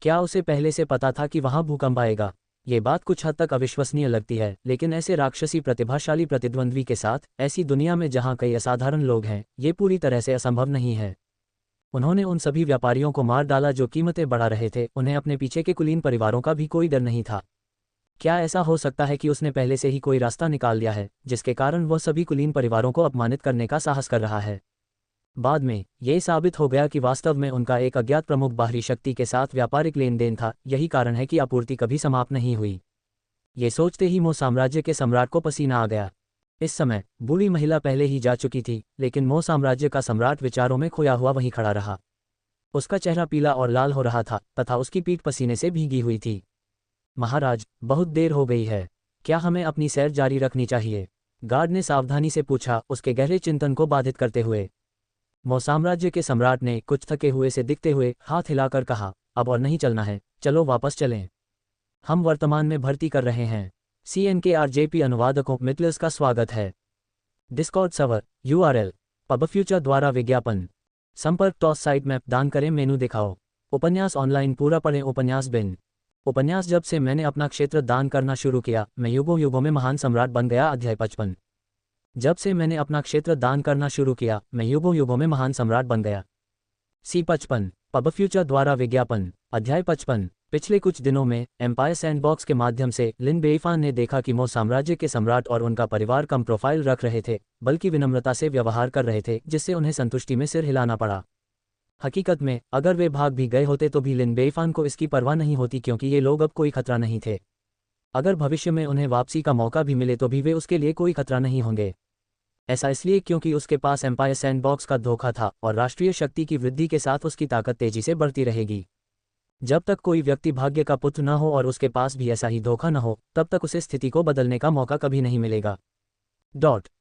क्या उसे पहले से पता था कि वहां भूकंप आएगा? ये बात कुछ हद तक अविश्वसनीय लगती है, लेकिन ऐसे राक्षसी प्रतिभाशाली प्रतिद्वंद्वी के साथ, ऐसी दुनिया में जहां कई असाधारण लोग हैं, ये पूरी तरह से असंभव नहीं है। उन्होंने उन सभी व्यापारियों को मार डाला जो कीमतें बढ़ा रहे थे। उन्हें अपने पीछे के कुलीन परिवारों का भी कोई डर नहीं था। क्या ऐसा हो सकता है कि उसने पहले से ही कोई रास्ता निकाल लिया है, जिसके कारण वह सभी कुलीन परिवारों को अपमानित करने का साहस कर रहा है? बाद में ये साबित हो गया कि वास्तव में उनका एक अज्ञात प्रमुख बाहरी शक्ति के साथ व्यापारिक लेन देन था। यही कारण है कि आपूर्ति कभी समाप्त नहीं हुई। ये सोचते ही मो साम्राज्य के सम्राट को पसीना आ गया। इस समय बूढ़ी महिला पहले ही जा चुकी थी, लेकिन मो साम्राज्य का सम्राट विचारों में खोया हुआ वहीं खड़ा रहा। उसका चेहरा पीला और लाल हो रहा था तथा उसकी पीठ पसीने से भीगी हुई थी। महाराज, बहुत देर हो गई है, क्या हमें अपनी सैर जारी रखनी चाहिए? गार्ड ने सावधानी से पूछा, उसके गहरे चिंतन को बाधित करते हुए। मो साम्राज्य के सम्राट ने कुछ थके हुए से दिखते हुए हाथ हिलाकर कहा, अब और नहीं चलना है, चलो वापस चलें। हम वर्तमान में भर्ती कर रहे हैं। CNKRJP अनुवादकों मिटलर्स का स्वागत है। डिस्कॉर्ड सर्वर URL पबफ्यूचर द्वारा विज्ञापन संपर्क टॉस साइट मैप दान करें मेनू दिखाओ। उपन्यास ऑनलाइन पूरा पढ़ें। उपन्यास बिन उपन्यास जब से मैंने अपना क्षेत्र दान करना शुरू किया, मैं युगों युगों में महान सम्राट बन गया। अध्याय 55। जब से मैंने अपना क्षेत्र दान करना शुरू किया, मैं युगों युगों में महान सम्राट बन गया। C55 पबफ्यूचर द्वारा विज्ञापन अध्याय 55। पिछले कुछ दिनों में एम्पायर सैंडबॉक्स के माध्यम से लिन बेईफान ने देखा कि मो साम्राज्य के सम्राट और उनका परिवार कम प्रोफाइल रख रहे थे, बल्कि विनम्रता से व्यवहार कर रहे थे, जिससे उन्हें संतुष्टि में सिर हिलाना पड़ा। हकीकत में अगर वे भाग भी गए होते तो भी लिन बेईफान को इसकी परवाह नहीं होती, क्योंकि ये लोग अब कोई खतरा नहीं थे। अगर भविष्य में उन्हें वापसी का मौका भी मिले तो भी वे उसके लिए कोई खतरा नहीं होंगे। ऐसा इसलिए क्योंकि उसके पास एम्पायर सैंडबॉक्स का धोखा था और राष्ट्रीय शक्ति की वृद्धि के साथ उसकी ताकत तेजी से बढ़ती रहेगी। जब तक कोई व्यक्ति भाग्य का पुत्र न हो और उसके पास भी ऐसा ही धोखा न हो, तब तक उसे स्थिति को बदलने का मौका कभी नहीं मिलेगा।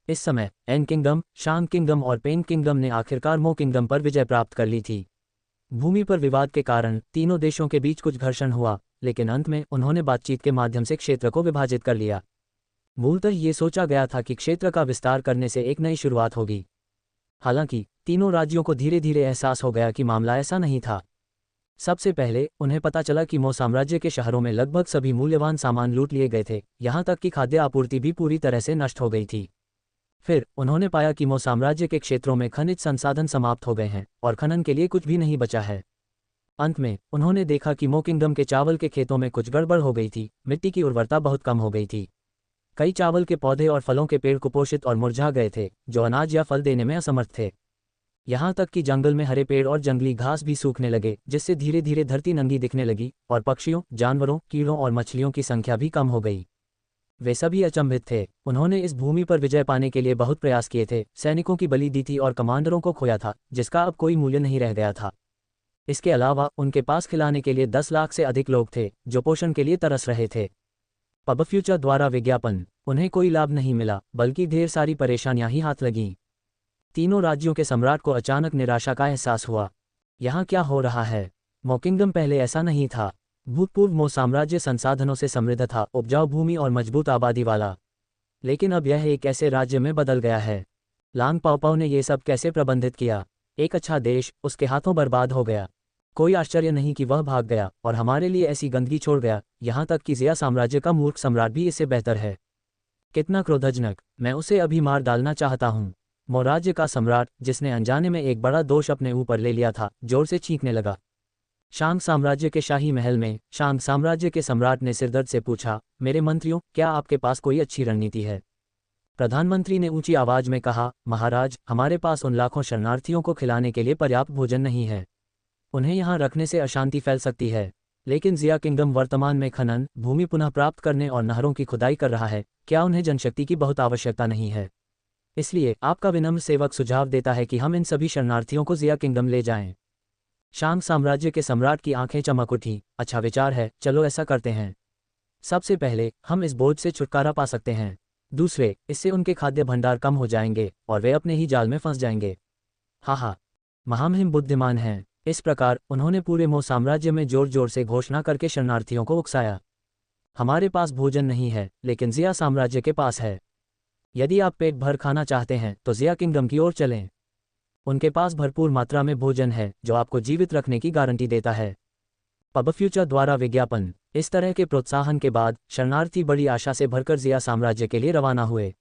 इस समय एन किंगडम, शांग किंगडम और पेन किंगडम ने आखिरकार मो किंगडम पर विजय प्राप्त कर ली थी। भूमि पर विवाद के कारण तीनों देशों के बीच कुछ घर्षण हुआ, लेकिन अंत में उन्होंने बातचीत के माध्यम से क्षेत्र को विभाजित कर लिया। मूलतः ये सोचा गया था कि क्षेत्र का विस्तार करने से एक नई शुरुआत होगी। हालांकि तीनों राज्यों को धीरे धीरे एहसास हो गया कि मामला ऐसा नहीं था। सबसे पहले उन्हें पता चला कि मो साम्राज्य के शहरों में लगभग सभी मूल्यवान सामान लूट लिए गए थे, यहाँ तक कि खाद्य आपूर्ति भी पूरी तरह से नष्ट हो गई थी। फिर उन्होंने पाया कि मो साम्राज्य के क्षेत्रों में खनिज संसाधन समाप्त हो गए हैं और खनन के लिए कुछ भी नहीं बचा है। अंत में उन्होंने देखा कि मो किंगडम के चावल के खेतों में कुछ गड़बड़ हो गई थी। मिट्टी की उर्वरता बहुत कम हो गई थी। कई चावल के पौधे और फलों के पेड़ कुपोषित और मुरझा गए थे, जो अनाज या फल देने में असमर्थ थे। यहाँ तक कि जंगल में हरे पेड़ और जंगली घास भी सूखने लगे, जिससे धीरे धीरे धरती नंगी दिखने लगी और पक्षियों, जानवरों, कीड़ों और मछलियों की संख्या भी कम हो गई। वे सभी अचंभित थे। उन्होंने इस भूमि पर विजय पाने के लिए बहुत प्रयास किए थे, सैनिकों की बलि दी थी और कमांडरों को खोया था, जिसका अब कोई मूल्य नहीं रह गया था। इसके अलावा उनके पास खिलाने के लिए 10 लाख से अधिक लोग थे, जो पोषण के लिए तरस रहे थे। पबफ्यूचर द्वारा विज्ञापन उन्हें कोई लाभ नहीं मिला, बल्कि ढेर सारी परेशानियां ही हाथ लगीं। तीनों राज्यों के सम्राट को अचानक निराशा का एहसास हुआ। यहाँ क्या हो रहा है? मो किंगडम पहले ऐसा नहीं था। भूतपूर्व मो साम्राज्य संसाधनों से समृद्ध था, उपजाऊ भूमि और मजबूत आबादी वाला। लेकिन अब यह एक ऐसे राज्य में बदल गया है। लांग पाओपाओ ने यह सब कैसे प्रबंधित किया? एक अच्छा देश उसके हाथों बर्बाद हो गया। कोई आश्चर्य नहीं कि वह भाग गया और हमारे लिए ऐसी गंदगी छोड़ गया। यहाँ तक कि जिया साम्राज्य का मूर्ख सम्राट भी इससे बेहतर है। कितना क्रोधजनक! मैं उसे अभी मार डालना चाहता हूँ। मो राज्य का सम्राट, जिसने अनजाने में एक बड़ा दोष अपने ऊपर ले लिया था, जोर से चीखने लगा। शांग साम्राज्य के शाही महल में शांग साम्राज्य के सम्राट ने सिरदर्द से पूछा, मेरे मंत्रियों, क्या आपके पास कोई अच्छी रणनीति है? प्रधानमंत्री ने ऊंची आवाज में कहा, महाराज, हमारे पास उन लाखों शरणार्थियों को खिलाने के लिए पर्याप्त भोजन नहीं है। उन्हें यहाँ रखने से अशांति फैल सकती है। लेकिन जिया किंगडम वर्तमान में खनन, भूमि पुनः प्राप्त करने और नहरों की खुदाई कर रहा है। क्या उन्हें जनशक्ति की बहुत आवश्यकता नहीं है? इसलिए आपका विनम्र सेवक सुझाव देता है कि हम इन सभी शरणार्थियों को जिया किंगडम ले जाएं। शांग साम्राज्य के सम्राट की आंखें चमक उठी। अच्छा विचार है, चलो ऐसा करते हैं। सबसे पहले हम इस बोझ से छुटकारा पा सकते हैं। दूसरे, इससे उनके खाद्य भंडार कम हो जाएंगे और वे अपने ही जाल में फंस जाएंगे। हाँ, महामहिम बुद्धिमान हैं। इस प्रकार उन्होंने पूरे मो साम्राज्य में जोर जोर से घोषणा करके शरणार्थियों को उकसाया। हमारे पास भोजन नहीं है, लेकिन जिया साम्राज्य के पास है। यदि आप पेट भर खाना चाहते हैं तो जिया किंगडम की ओर चलें। उनके पास भरपूर मात्रा में भोजन है, जो आपको जीवित रखने की गारंटी देता है। पबफ्यूचर द्वारा विज्ञापन। इस तरह के प्रोत्साहन के बाद शरणार्थी बड़ी आशा से भरकर जिया साम्राज्य के लिए रवाना हुए।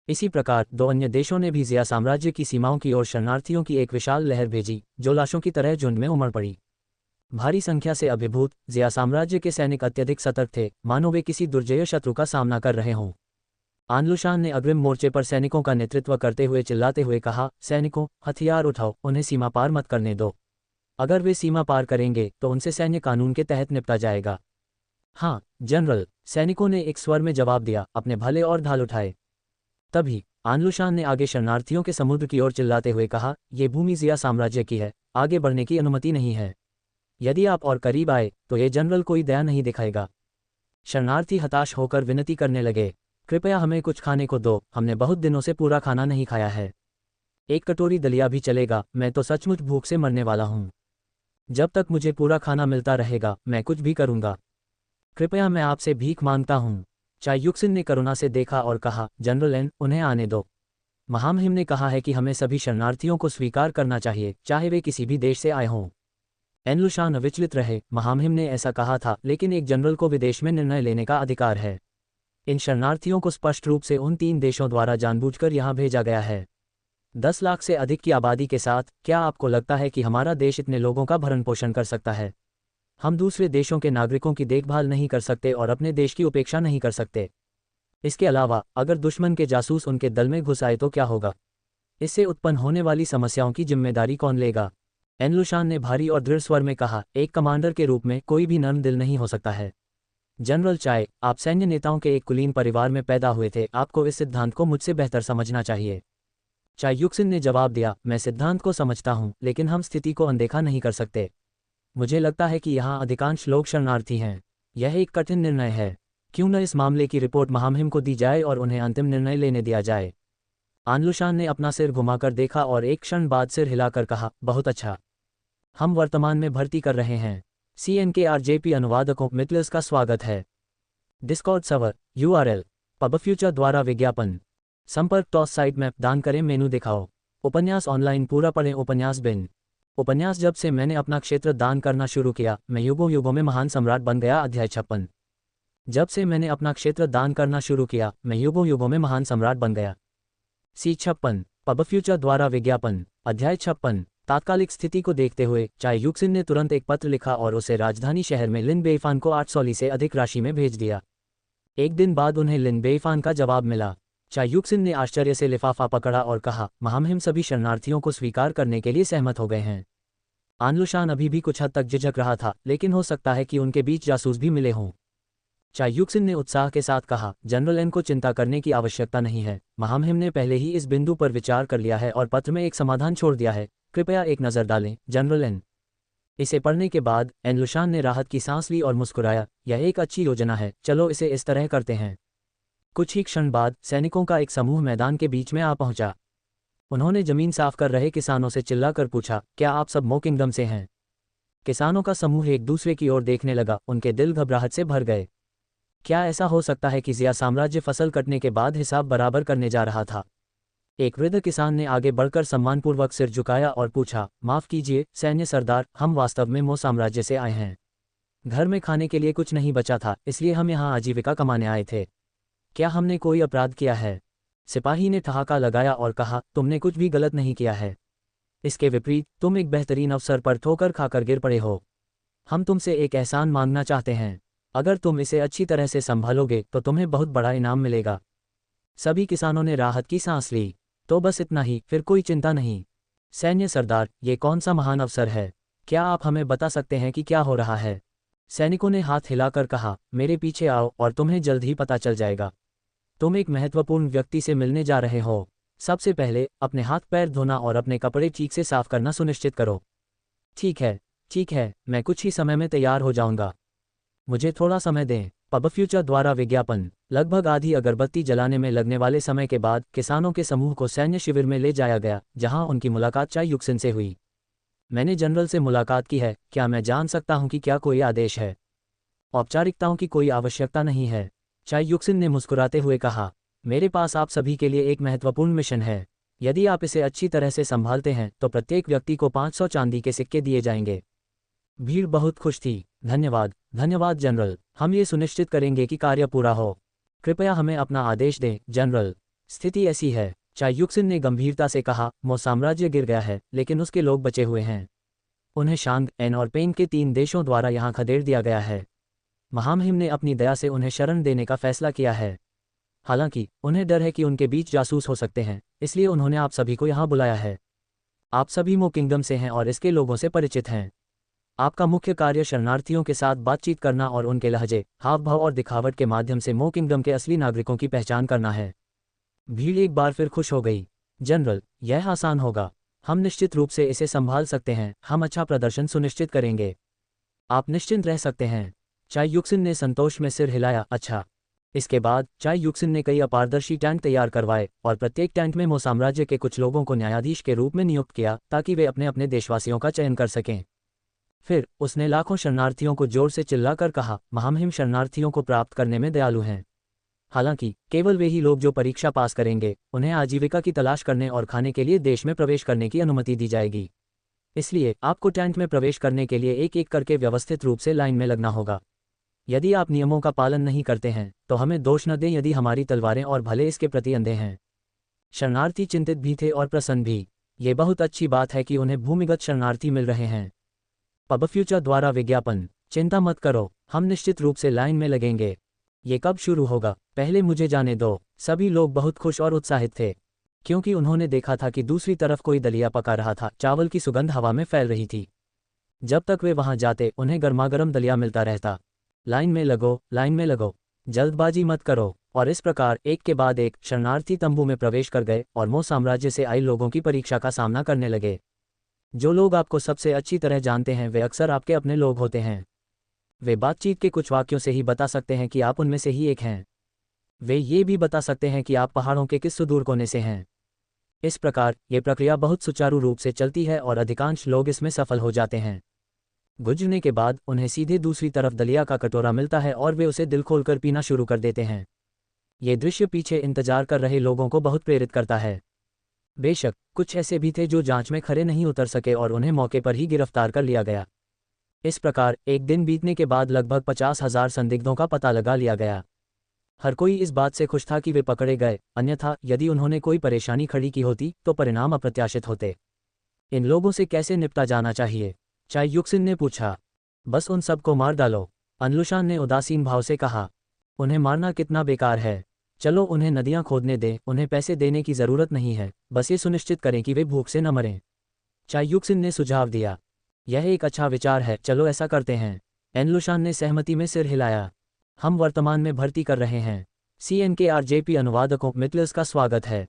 इसी प्रकार 2 अन्य देशों ने भी जिया साम्राज्य की सीमाओं की ओर शरणार्थियों की एक विशाल लहर भेजी, जो लाशों की तरह झुंड में उमड़ पड़ी। भारी संख्या से अभिभूत जिया साम्राज्य के सैनिक अत्यधिक सतर्क थे, मानो वे किसी दुर्जय शत्रु का सामना कर रहे हों। आनलुशान ने अग्रिम मोर्चे पर सैनिकों का नेतृत्व करते हुए चिल्लाते हुए कहा, सैनिकों, हथियार उठाओ, उन्हें सीमा पार मत करने दो। अगर वे सीमा पार करेंगे तो उनसे सैन्य कानून के तहत निपटा जाएगा। हाँ जनरल, सैनिकों ने एक स्वर में जवाब दिया, अपने भले और ढाल उठाए। तभी आनलुशान ने आगे शरणार्थियों के समुद्र की ओर चिल्लाते हुए कहा, ये भूमि जिया साम्राज्य की है, आगे बढ़ने की अनुमति नहीं है। यदि आप और करीब आए तो ये जनरल कोई दया नहीं दिखाएगा। शरणार्थी हताश होकर विनती करने लगे, कृपया हमें कुछ खाने को दो, हमने बहुत दिनों से पूरा खाना नहीं खाया है। एक कटोरी दलिया भी चलेगा, मैं तो सचमुच भूख से मरने वाला हूँ। जब तक मुझे पूरा खाना मिलता रहेगा मैं कुछ भी करूँगा। कृपया मैं आपसे भीख मांगता हूँ। चायुक्सिन ने करुणा से देखा और कहा, जनरल एन, उन्हें आने दो। महामहिम ने कहा है कि हमें सभी शरणार्थियों को स्वीकार करना चाहिए, चाहे वे किसी भी देश से आए हों। एनलुशान विचलित रहे, महामहिम ने ऐसा कहा था, लेकिन एक जनरल को विदेश में निर्णय लेने का अधिकार है। इन शरणार्थियों को स्पष्ट रूप से उन 3 देशों द्वारा जानबूझकर यहाँ भेजा गया है। 10 लाख से अधिक की आबादी के साथ क्या आपको लगता है कि हमारा देश इतने लोगों का भरण पोषण कर सकता है? हम दूसरे देशों के नागरिकों की देखभाल नहीं कर सकते और अपने देश की उपेक्षा नहीं कर सकते। इसके अलावा अगर दुश्मन के जासूस उनके दल में घुस आए तो क्या होगा? इससे उत्पन्न होने वाली समस्याओं की जिम्मेदारी कौन लेगा? एनलुशान ने भारी और दृढ़ स्वर में कहा, एक कमांडर के रूप में कोई भी नर्म दिल नहीं हो सकता है। जनरल चाय, आप सैन्य नेताओं के एक कुलीन परिवार में पैदा हुए थे, आपको इस सिद्धांत को मुझसे बेहतर समझना चाहिए। चायुक्सिन ने जवाब दिया, मैं सिद्धांत को समझता हूं, लेकिन हम स्थिति को अनदेखा नहीं कर सकते। मुझे लगता है कि यहाँ अधिकांश लोग शरणार्थी हैं। यह एक कठिन निर्णय है। क्यों न इस मामले की रिपोर्ट महामहिम को दी जाए और उन्हें अंतिम निर्णय लेने दिया जाए। आनलुशान ने अपना सिर घुमाकर देखा और एक क्षण बाद सिर हिलाकर कहा, बहुत अच्छा। हम वर्तमान में भर्ती कर रहे हैं। CNKRJP अनुवादकों मित्लर्स का स्वागत है। डिस्कॉर्ड सर्वर URL पबफ्यूचर द्वारा विज्ञापन संपर्क टॉस साइट मैप दान करें मेनू दिखाओ। उपन्यास ऑनलाइन पूरा पढ़ें। उपन्यास बिन उपन्यास जब से मैंने अपना क्षेत्र दान करना शुरू किया मैं युगों युगों में महान सम्राट बन गया। अध्याय 56। जब से मैंने अपना क्षेत्र दान करना शुरू किया मैं युगों युगों में महान सम्राट बन गया। C56 पबफ्यूचर द्वारा विज्ञापन अध्याय 56। तात्कालिक स्थिति को देखते हुए चायुक्सिन ने तुरंत एक पत्र लिखा और उसे राजधानी शहर में लिन बेईफान को 8 सौली से अधिक राशि में भेज दिया। एक दिन बाद उन्हें लिन बेईफान का जवाब मिला। चायुक्सिन ने आश्चर्य से लिफाफा पकड़ा और कहा, महामहिम सभी शरणार्थियों को स्वीकार करने के लिए सहमत हो गए हैं। आनलुशान अभी भी कुछ हद तक झिझक रहा था, लेकिन हो सकता है कि उनके बीच जासूस भी मिले हों। चायुक्सिन ने उत्साह के साथ कहा, जनरल एन को चिंता करने की आवश्यकता नहीं है। महामहिम ने पहले ही इस बिंदु पर विचार कर लिया है और पत्र में एक समाधान छोड़ दिया है। कृपया एक नज़र डालें, जनरल एन। इसे पढ़ने के बाद एनलुशान ने राहत की सांस ली और मुस्कुराया, यह एक अच्छी योजना है, चलो इसे इस तरह करते हैं। कुछ ही क्षण बाद सैनिकों का एक समूह मैदान के बीच में आ पहुंचा। उन्होंने जमीन साफ कर रहे किसानों से चिल्लाकर पूछा, क्या आप सब मो किंगडम से हैं? किसानों का समूह एक दूसरे की ओर देखने लगा, उनके दिल घबराहट से भर गए। क्या ऐसा हो सकता है कि जिया साम्राज्य फसल कटने के बाद हिसाब बराबर करने जा रहा था? एक वृद्ध किसान ने आगे बढ़कर सम्मानपूर्वक सिर झुकाया और पूछा, माफ कीजिए सैन्य सरदार, हम वास्तव में मो साम्राज्य से आए हैं। घर में खाने के लिए कुछ नहीं बचा था, इसलिए हम यहाँ आजीविका कमाने आए थे। क्या हमने कोई अपराध किया है? सिपाही ने ठहाका लगाया और कहा, तुमने कुछ भी गलत नहीं किया है। इसके विपरीत तुम एक बेहतरीन अवसर पर ठोकर खाकर गिर पड़े हो। हम तुमसे एक एहसान मांगना चाहते हैं। अगर तुम इसे अच्छी तरह से संभालोगे तो तुम्हें बहुत बड़ा इनाम मिलेगा। सभी किसानों ने राहत की सांस ली। तो बस इतना ही, फिर कोई चिंता नहीं। सैन्य सरदार, ये कौन सा महान अवसर है? क्या आप हमें बता सकते हैं कि क्या हो रहा है? सैनिकों ने हाथ हिलाकर कहा, मेरे पीछे आओ और तुम्हें जल्द ही पता चल जाएगा। तुम एक महत्वपूर्ण व्यक्ति से मिलने जा रहे हो। सबसे पहले अपने हाथ पैर धोना और अपने कपड़े ठीक से साफ करना सुनिश्चित करो। ठीक है, मैं कुछ ही समय में तैयार हो जाऊंगा। मुझे थोड़ा समय दें। पबफ्यूचर द्वारा विज्ञापन। लगभग आधी अगरबत्ती जलाने में लगने वाले समय के बाद किसानों के समूह को सैन्य शिविर में ले जाया गया, जहां उनकी मुलाकात चायुक्सिन से हुई। मैंने जनरल से मुलाकात की है, क्या मैं जान सकता हूं कि क्या कोई आदेश है? औपचारिकताओं की कोई आवश्यकता नहीं है, चायुक्सिन ने मुस्कुराते हुए कहा। मेरे पास आप सभी के लिए एक महत्वपूर्ण मिशन है। यदि आप इसे अच्छी तरह से संभालते हैं तो प्रत्येक व्यक्ति को 500 चांदी के सिक्के दिए जाएंगे। भीड़ बहुत खुश थी। धन्यवाद जनरल, हम ये सुनिश्चित करेंगे कि कार्य पूरा हो। कृपया हमें अपना आदेश दें जनरल। स्थिति ऐसी है, चायुक्सिन ने गंभीरता से कहा, मो साम्राज्य गिर गया है, लेकिन उसके लोग बचे हुए हैं। उन्हें शांग, एन और पेन के 3 देशों द्वारा यहाँ खदेड़ दिया गया है। महामहिम ने अपनी दया से उन्हें शरण देने का फैसला किया है। हालांकि उन्हें डर है कि उनके बीच जासूस हो सकते हैं, इसलिए उन्होंने आप सभी को यहाँ बुलाया है। आप सभी मो किंगडम से हैं और इसके लोगों से परिचित हैं। आपका मुख्य कार्य शरणार्थियों के साथ बातचीत करना और उनके लहजे, हाव भाव और दिखावट के माध्यम से मो किंगडम के असली नागरिकों की पहचान करना है। भीड़ एक बार फिर खुश हो गई। जनरल, यह आसान होगा। हम निश्चित रूप से इसे संभाल सकते हैं। हम अच्छा प्रदर्शन सुनिश्चित करेंगे। आप निश्चिंत रह सकते हैं। चाय युक्सिन ने संतोष में सिर हिलाया। अच्छा। इसके बाद चाय युक्सिन ने कई अपारदर्शी टैंक तैयार करवाए और प्रत्येक टैंक में मो साम्राज्य के कुछ लोगों को न्यायाधीश के रूप में नियुक्त किया ताकि वे अपने अपने देशवासियों का चयन कर सकें। फिर उसने लाखों शरणार्थियों को जोर से चिल्लाकर कहा, महामहिम शरणार्थियों को प्राप्त करने में दयालु हैं। हालांकि केवल वे ही लोग जो परीक्षा पास करेंगे, उन्हें आजीविका की तलाश करने और खाने के लिए देश में प्रवेश करने की अनुमति दी जाएगी। इसलिए आपको टैंक में प्रवेश करने के लिए एक एक करके व्यवस्थित रूप से लाइन में लगना होगा। यदि आप नियमों का पालन नहीं करते हैं तो हमें दोष न दें यदि हमारी तलवारें और भले इसके प्रति अंधे हैं। शरणार्थी चिंतित भी थे और प्रसन्न भी। ये बहुत अच्छी बात है कि उन्हें भूमिगत शरणार्थी मिल रहे हैं। पब फ्यूचर द्वारा विज्ञापन, चिंता मत करो, हम निश्चित रूप से लाइन में लगेंगे। ये कब शुरू होगा, पहले मुझे जाने दो। सभी लोग बहुत खुश और उत्साहित थे क्योंकि उन्होंने देखा था कि दूसरी तरफ कोई दलिया पका रहा था। चावल की सुगंध हवा में फैल रही थी। जब तक वे वहां जाते उन्हें गर्मागर्म दलिया मिलता रहता। लाइन में लगो, लाइन में लगो, जल्दबाजी मत करो। और इस प्रकार एक के बाद एक शरणार्थी तंबू में प्रवेश कर गए और मो साम्राज्य से आए लोगों की परीक्षा का सामना करने लगे। जो लोग आपको सबसे अच्छी तरह जानते हैं वे अक्सर आपके अपने लोग होते हैं। वे बातचीत के कुछ वाक्यों से ही बता सकते हैं कि आप उनमें से ही एक हैं। वे ये भी बता सकते हैं कि आप पहाड़ों के किस सुदूर कोने से हैं। इस प्रकार ये प्रक्रिया बहुत सुचारू रूप से चलती है और अधिकांश लोग इसमें सफल हो जाते हैं। गुजरने के बाद उन्हें सीधे दूसरी तरफ दलिया का कटोरा मिलता है और वे उसे दिल खोलकर पीना शुरू कर देते हैं। ये दृश्य पीछे इंतजार कर रहे लोगों को बहुत प्रेरित करता है। बेशक कुछ ऐसे भी थे जो जांच में खरे नहीं उतर सके और उन्हें मौके पर ही गिरफ्तार कर लिया गया। इस प्रकार एक दिन बीतने के बाद लगभग 50,000 संदिग्धों का पता लगा लिया गया। हर कोई इस बात से खुश था कि वे पकड़े गए, अन्यथा यदि उन्होंने कोई परेशानी खड़ी की होती तो परिणाम अप्रत्याशित होते। इन लोगों से कैसे निपटा जाना चाहिए, चाय युक्सिन ने पूछा। बस उन सबको मार डालो, अनलुशान ने उदासीन भाव से कहा। उन्हें मारना कितना बेकार है। चलो उन्हें नदियां खोदने दें, उन्हें पैसे देने की जरूरत नहीं है, बस ये सुनिश्चित करें कि वे भूख से न मरें। चाय युक्सिन ने सुझाव दिया। यह एक अच्छा विचार है, चलो ऐसा करते हैं। एनलुशान ने सहमति में सिर हिलाया। हम वर्तमान में भर्ती कर रहे हैं। CNKRJP अनुवादकों मित्लर्स का स्वागत है।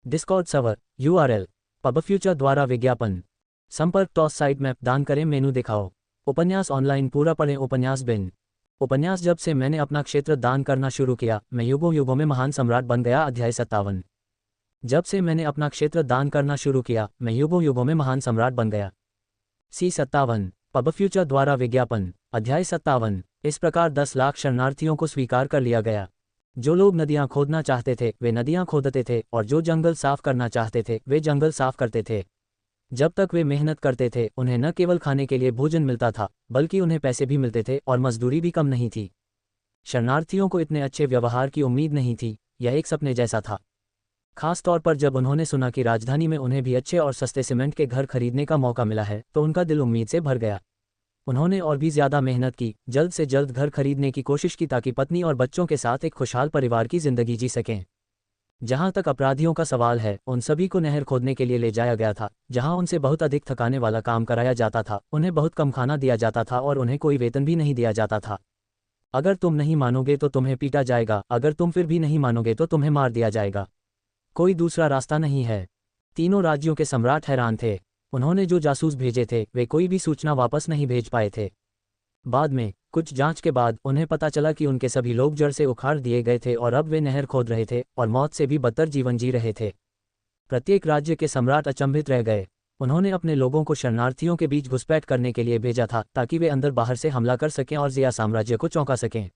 Discord server URL Pub Future द्वारा विज्ञापन। संपर्क टॉस साइट मैप दान करें मेनू दिखाओ। उपन्यास ऑनलाइन पूरा पढ़ें। उपन्यास बिन। उपन्यास जब से मैंने अपना क्षेत्र दान करना शुरू किया मैं युगों युगों में महान सम्राट बन गया। अध्याय 57। जब से मैंने अपना क्षेत्र दान करना शुरू किया मैं युगों युगों में महान सम्राट बन गया। C57 पब फ्यूचर द्वारा विज्ञापन। अध्याय 57। इस प्रकार 10 लाख शरणार्थियों को स्वीकार कर लिया गया। जो लोग नदियां खोदना चाहते थे वे नदियां खोदते थे और जो जंगल साफ करना चाहते थे वे जंगल साफ करते थे। जब तक वे मेहनत करते थे उन्हें न केवल खाने के लिए भोजन मिलता था बल्कि उन्हें पैसे भी मिलते थे और मजदूरी भी कम नहीं थी। शरणार्थियों को इतने अच्छे व्यवहार की उम्मीद नहीं थी, यह एक सपने जैसा था। खास तौर पर जब उन्होंने सुना कि राजधानी में उन्हें भी अच्छे और सस्ते सीमेंट के घर खरीदने का मौका मिला है तो उनका दिल उम्मीद से भर गया। उन्होंने और भी ज्यादा मेहनत की, जल्द से जल्द घर खरीदने की कोशिश की ताकि पत्नी और बच्चों के साथ एक खुशहाल परिवार की जिंदगी जी सकें। जहां तक अपराधियों का सवाल है, उन सभी को नहर खोदने के लिए ले जाया गया था, जहां उनसे बहुत अधिक थकाने वाला काम कराया जाता था, उन्हें बहुत कम खाना दिया जाता था और उन्हें कोई वेतन भी नहीं दिया जाता था। अगर तुम नहीं मानोगे तो तुम्हें पीटा जाएगा, अगर तुम फिर भी नहीं मानोगे तो तुम्हें मार दिया जाएगा। कोई दूसरा रास्ता नहीं है। तीनों राज्यों के सम्राट हैरान थे। उन्होंने जो जासूस भेजे थे वे कोई भी सूचना वापस नहीं भेज पाए थे। बाद में कुछ जांच के बाद उन्हें पता चला कि उनके सभी लोग जड़ से उखाड़ दिए गए थे और अब वे नहर खोद रहे थे और मौत से भी बदतर जीवन जी रहे थे। प्रत्येक राज्य के सम्राट अचंभित रह गए। उन्होंने अपने लोगों को शरणार्थियों के बीच घुसपैठ करने के लिए भेजा था ताकि वे अंदर बाहर से हमला कर सकें और जिया साम्राज्य को चौंका सकें।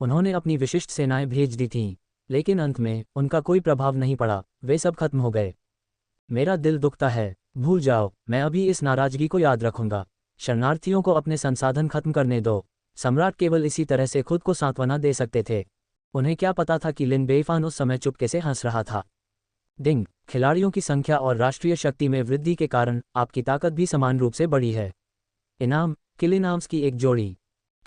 उन्होंने अपनी विशिष्ट सेनाएं भेज दी थीं, लेकिन अंत में उनका कोई प्रभाव नहीं पड़ा, वे सब खत्म हो गए। मेरा दिल दुखता है। भूल जाओ, मैं अभी इस नाराजगी को याद रखूंगा। शरणार्थियों को अपने संसाधन खत्म करने दो। सम्राट केवल इसी तरह से खुद को सांत्वना दे सकते थे। उन्हें क्या पता था कि लिन बेईफान उस समय चुपके से हंस रहा था। डिंग, खिलाड़ियों की संख्या और राष्ट्रीय शक्ति में वृद्धि के कारण आपकी ताकत भी समान रूप से बढ़ी है। इनाम, किलिन आर्म्स की एक जोड़ी।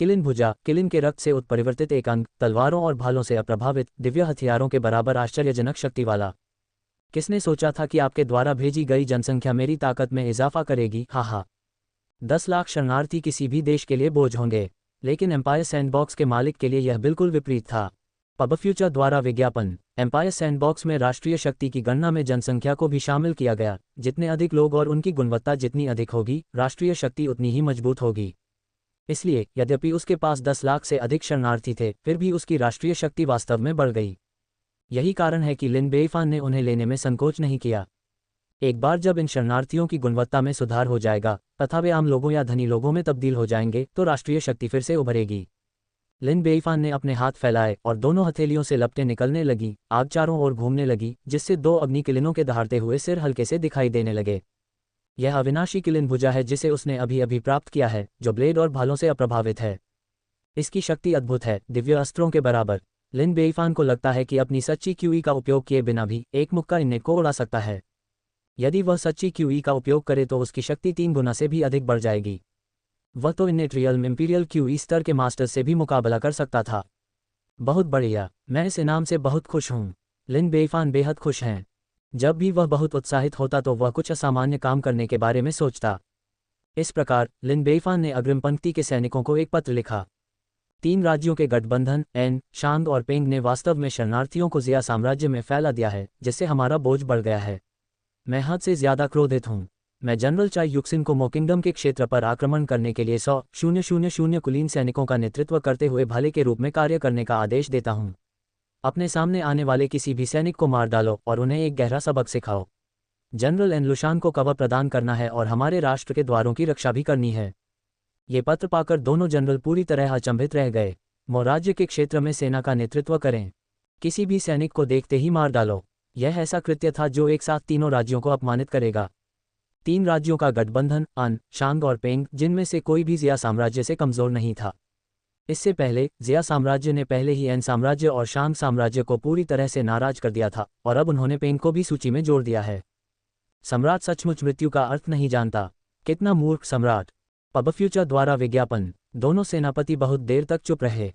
किलिन भुजा, किलिन के रक्त से उत्परिवर्तित एक अंग, तलवारों और भालों से अप्रभावित, दिव्य हथियारों के बराबर आश्चर्यजनक शक्ति वाला। किसने सोचा था कि आपके द्वारा भेजी गई जनसंख्या मेरी ताकत में इजाफा करेगी? हा 10 लाख शरणार्थी किसी भी देश के लिए बोझ होंगे, लेकिन एम्पायर सैंडबॉक्स के मालिक के लिए यह बिल्कुल विपरीत था। पबफ्यूचर द्वारा विज्ञापन। एम्पायर सैंडबॉक्स में राष्ट्रीय शक्ति की गणना में जनसंख्या को भी शामिल किया गया। जितने अधिक लोग और उनकी गुणवत्ता जितनी अधिक होगी, राष्ट्रीय शक्ति उतनी ही मजबूत होगी। इसलिए यद्यपि उसके पास 10 लाख से अधिक शरणार्थी थे, फिर भी उसकी राष्ट्रीय शक्ति वास्तव में बढ़ गई। यही कारण है कि लिन बेइफान ने उन्हें लेने में संकोच नहीं किया। एक बार जब इन शरणार्थियों की गुणवत्ता में सुधार हो जाएगा तथा वे आम लोगों या धनी लोगों में तब्दील हो जाएंगे, तो राष्ट्रीय शक्ति फिर से उभरेगी। लिन बेइफान ने अपने हाथ फैलाए और दोनों हथेलियों से लपटें निकलने लगी। आग चारों ओर घूमने लगी, जिससे 2 अग्नि किलिनों के दहाड़ते हुए सिर हल्के से दिखाई देने लगे। यह अविनाशी किलिन भुजा है जिसे उसने अभी अभी प्राप्त किया है, जो ब्लेड और भालों से अप्रभावित है। इसकी शक्ति अद्भुत है, दिव्य अस्त्रों के बराबर। लिन बेइफान को लगता है कि अपनी सच्ची क्यूई का उपयोग किए बिना भी एक मुक्का इन्हें को उड़ा सकता है। यदि वह सच्ची क्यूई का उपयोग करे तो उसकी शक्ति 3 गुना से भी अधिक बढ़ जाएगी। वह तो इन्हें रियल इंपीरियल क्यूई स्तर के मास्टर से भी मुकाबला कर सकता था। बहुत बढ़िया, मैं इस इनाम से बहुत खुश हूँ। लिन बेइफान बेहद खुश हैं। जब भी वह बहुत उत्साहित होता तो वह कुछ असामान्य काम करने के बारे में सोचता। इस प्रकार लिन बेइफान ने अग्रिम पंक्ति के सैनिकों को एक पत्र लिखा। 3 राज्यों के गठबंधन एन, शांग और पेंग ने वास्तव में शरणार्थियों को जिया साम्राज्य में फैला दिया है, जिससे हमारा बोझ बढ़ गया है। मैं हद से ज्यादा क्रोधित हूँ। मैं जनरल चाई युक्सिन को मोकिंगडम के क्षेत्र पर आक्रमण करने के लिए 100,000 कुलीन सैनिकों का नेतृत्व करते हुए भाले के रूप में कार्य करने का आदेश देता हूँ। अपने सामने आने वाले किसी भी सैनिक को मार डालो और उन्हें एक गहरा सबक सिखाओ। जनरल एन लुशान को कवर प्रदान करना है और हमारे राष्ट्र के द्वारों की रक्षा भी करनी है। ये पत्र पाकर दोनों जनरल पूरी तरह अचंभित रह गए। मो राज्य के क्षेत्र में सेना का नेतृत्व करें, किसी भी सैनिक को देखते ही मार डालो। यह ऐसा कृत्य था जो एक साथ तीनों राज्यों को अपमानित करेगा। 3 राज्यों का गठबंधन अन, शांग और पेंग, जिनमें से कोई भी जिया साम्राज्य से कमजोर नहीं था। इससे पहले जिया साम्राज्य ने पहले ही एन साम्राज्य और शांग साम्राज्य को पूरी तरह से नाराज कर दिया था और अब उन्होंने पेंग को भी सूची में जोड़ दिया है। सम्राट सचमुच मृत्यु का अर्थ नहीं जानता। कितना मूर्ख सम्राट। पबफ्यूचर द्वारा विज्ञापन। दोनों सेनापति बहुत देर तक चुप रहे।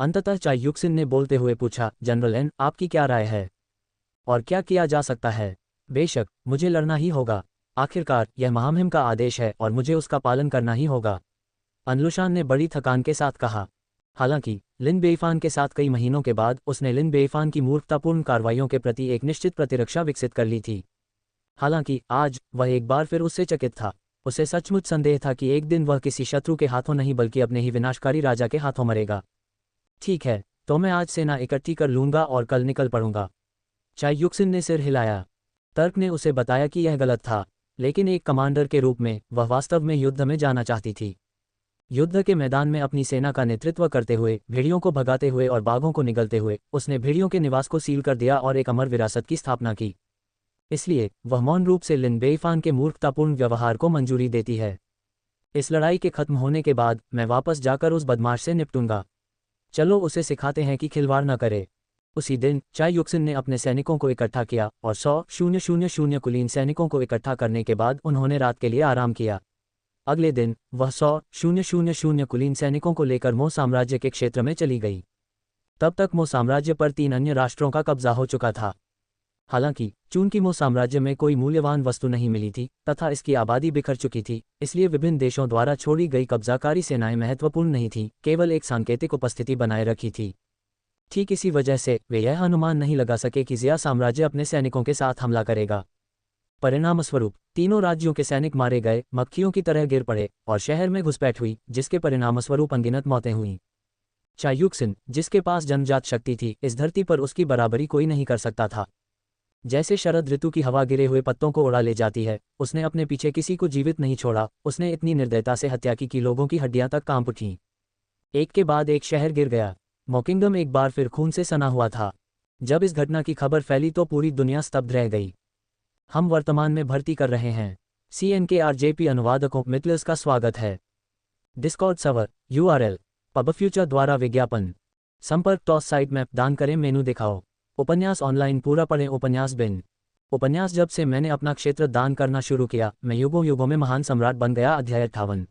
अंततः चाई युक्सिन ने बोलते हुए पूछा, जनरल एन, आपकी क्या राय है और क्या किया जा सकता है? बेशक, मुझे लड़ना ही होगा। आखिरकार यह महामहिम का आदेश है और मुझे उसका पालन करना ही होगा, अनलुशान ने बड़ी थकान के साथ कहा। हालांकि लिन बेइफान के साथ कई महीनों के बाद उसने लिन बेइफान की मूर्खतापूर्ण कार्रवाइयों के प्रति एक निश्चित प्रतिरक्षा विकसित कर ली थी। हालांकि आज वह एक बार फिर उससे चकित था। उसे सचमुच संदेह था कि एक दिन वह किसी शत्रु के हाथों नहीं बल्कि अपने ही विनाशकारी राजा के हाथों मरेगा। ठीक है, तो मैं आज सेना इकट्ठी कर लूंगा और कल निकल पड़ूंगा। चाई युक्सिन ने सिर हिलाया। तर्क ने उसे बताया कि यह गलत था, लेकिन एक कमांडर के रूप में वह वास्तव में युद्ध में जाना चाहती थी। युद्ध के मैदान में अपनी सेना का नेतृत्व करते हुए, भेड़ियों को भगाते हुए और बाघों को निगलते हुए उसने भेड़ियों के निवास को सील कर दिया और एक अमर विरासत की स्थापना की। इसलिए वह मौन रूप से लिन बेइफान के मूर्खतापूर्ण व्यवहार को मंजूरी देती है। इस लड़ाई के खत्म होने के बाद मैं वापस जाकर उस बदमाश से निपटूंगा। चलो उसे सिखाते हैं कि खिलवाड़ न करे। उसी दिन चाई युक्सिन ने अपने सैनिकों को इकट्ठा किया और 100,000 कुलीन सैनिकों को इकट्ठा करने के बाद उन्होंने रात के लिए आराम किया। अगले दिन वह 100,000 कुलीन सैनिकों को लेकर मो साम्राज्य के क्षेत्र में चली गई। तब तक मो साम्राज्य पर 3 अन्य राष्ट्रों का कब्जा हो चुका था। हालांकि चूंकि मो साम्राज्य में कोई मूल्यवान वस्तु नहीं मिली थी तथा इसकी आबादी बिखर चुकी थी, इसलिए विभिन्न देशों द्वारा छोड़ी गई कब्जाकारी सेनाएं महत्वपूर्ण नहीं थीं, केवल एक सांकेतिक उपस्थिति बनाए रखी थी। ठीक इसी वजह से वे यह अनुमान नहीं लगा सके कि जिया साम्राज्य अपने सैनिकों के साथ हमला करेगा। परिणामस्वरूप तीनों राज्यों के सैनिक मारे गए, मक्खियों की तरह गिर पड़े और शहर में घुसपैठ हुई, जिसके परिणामस्वरूप अनगिनत मौतें हुईं। चाई युक्सिन, जिसके पास जन्मजात शक्ति थी, इस धरती पर उसकी बराबरी कोई नहीं कर सकता था। जैसे शरद ऋतु की हवा गिरे हुए पत्तों को उड़ा ले जाती है, उसने अपने पीछे किसी को जीवित नहीं छोड़ा। उसने इतनी निर्दयता से हत्या की कि लोगों की हड्डियां तक कांप उठीं। एक के बाद एक शहर गिर गया। मोकिंगडम एक बार फिर खून से सना हुआ था। जब इस घटना की खबर फैली तो पूरी दुनिया स्तब्ध रह गई। हम वर्तमान में भर्ती कर रहे हैं। CNKRJP अनुवादकों मितलर्स का स्वागत है। डिस्कॉर्ड सर्वर URL पबफ्यूचर द्वारा विज्ञापन। संपर्क टॉस साइट मैप दान करें मेनू दिखाओ। उपन्यास ऑनलाइन पूरा पढ़ें। उपन्यास बिन। उपन्यास जब से मैंने अपना क्षेत्र दान करना शुरू किया, मैं युगों युगों में महान सम्राट बन गया। अध्याय 58।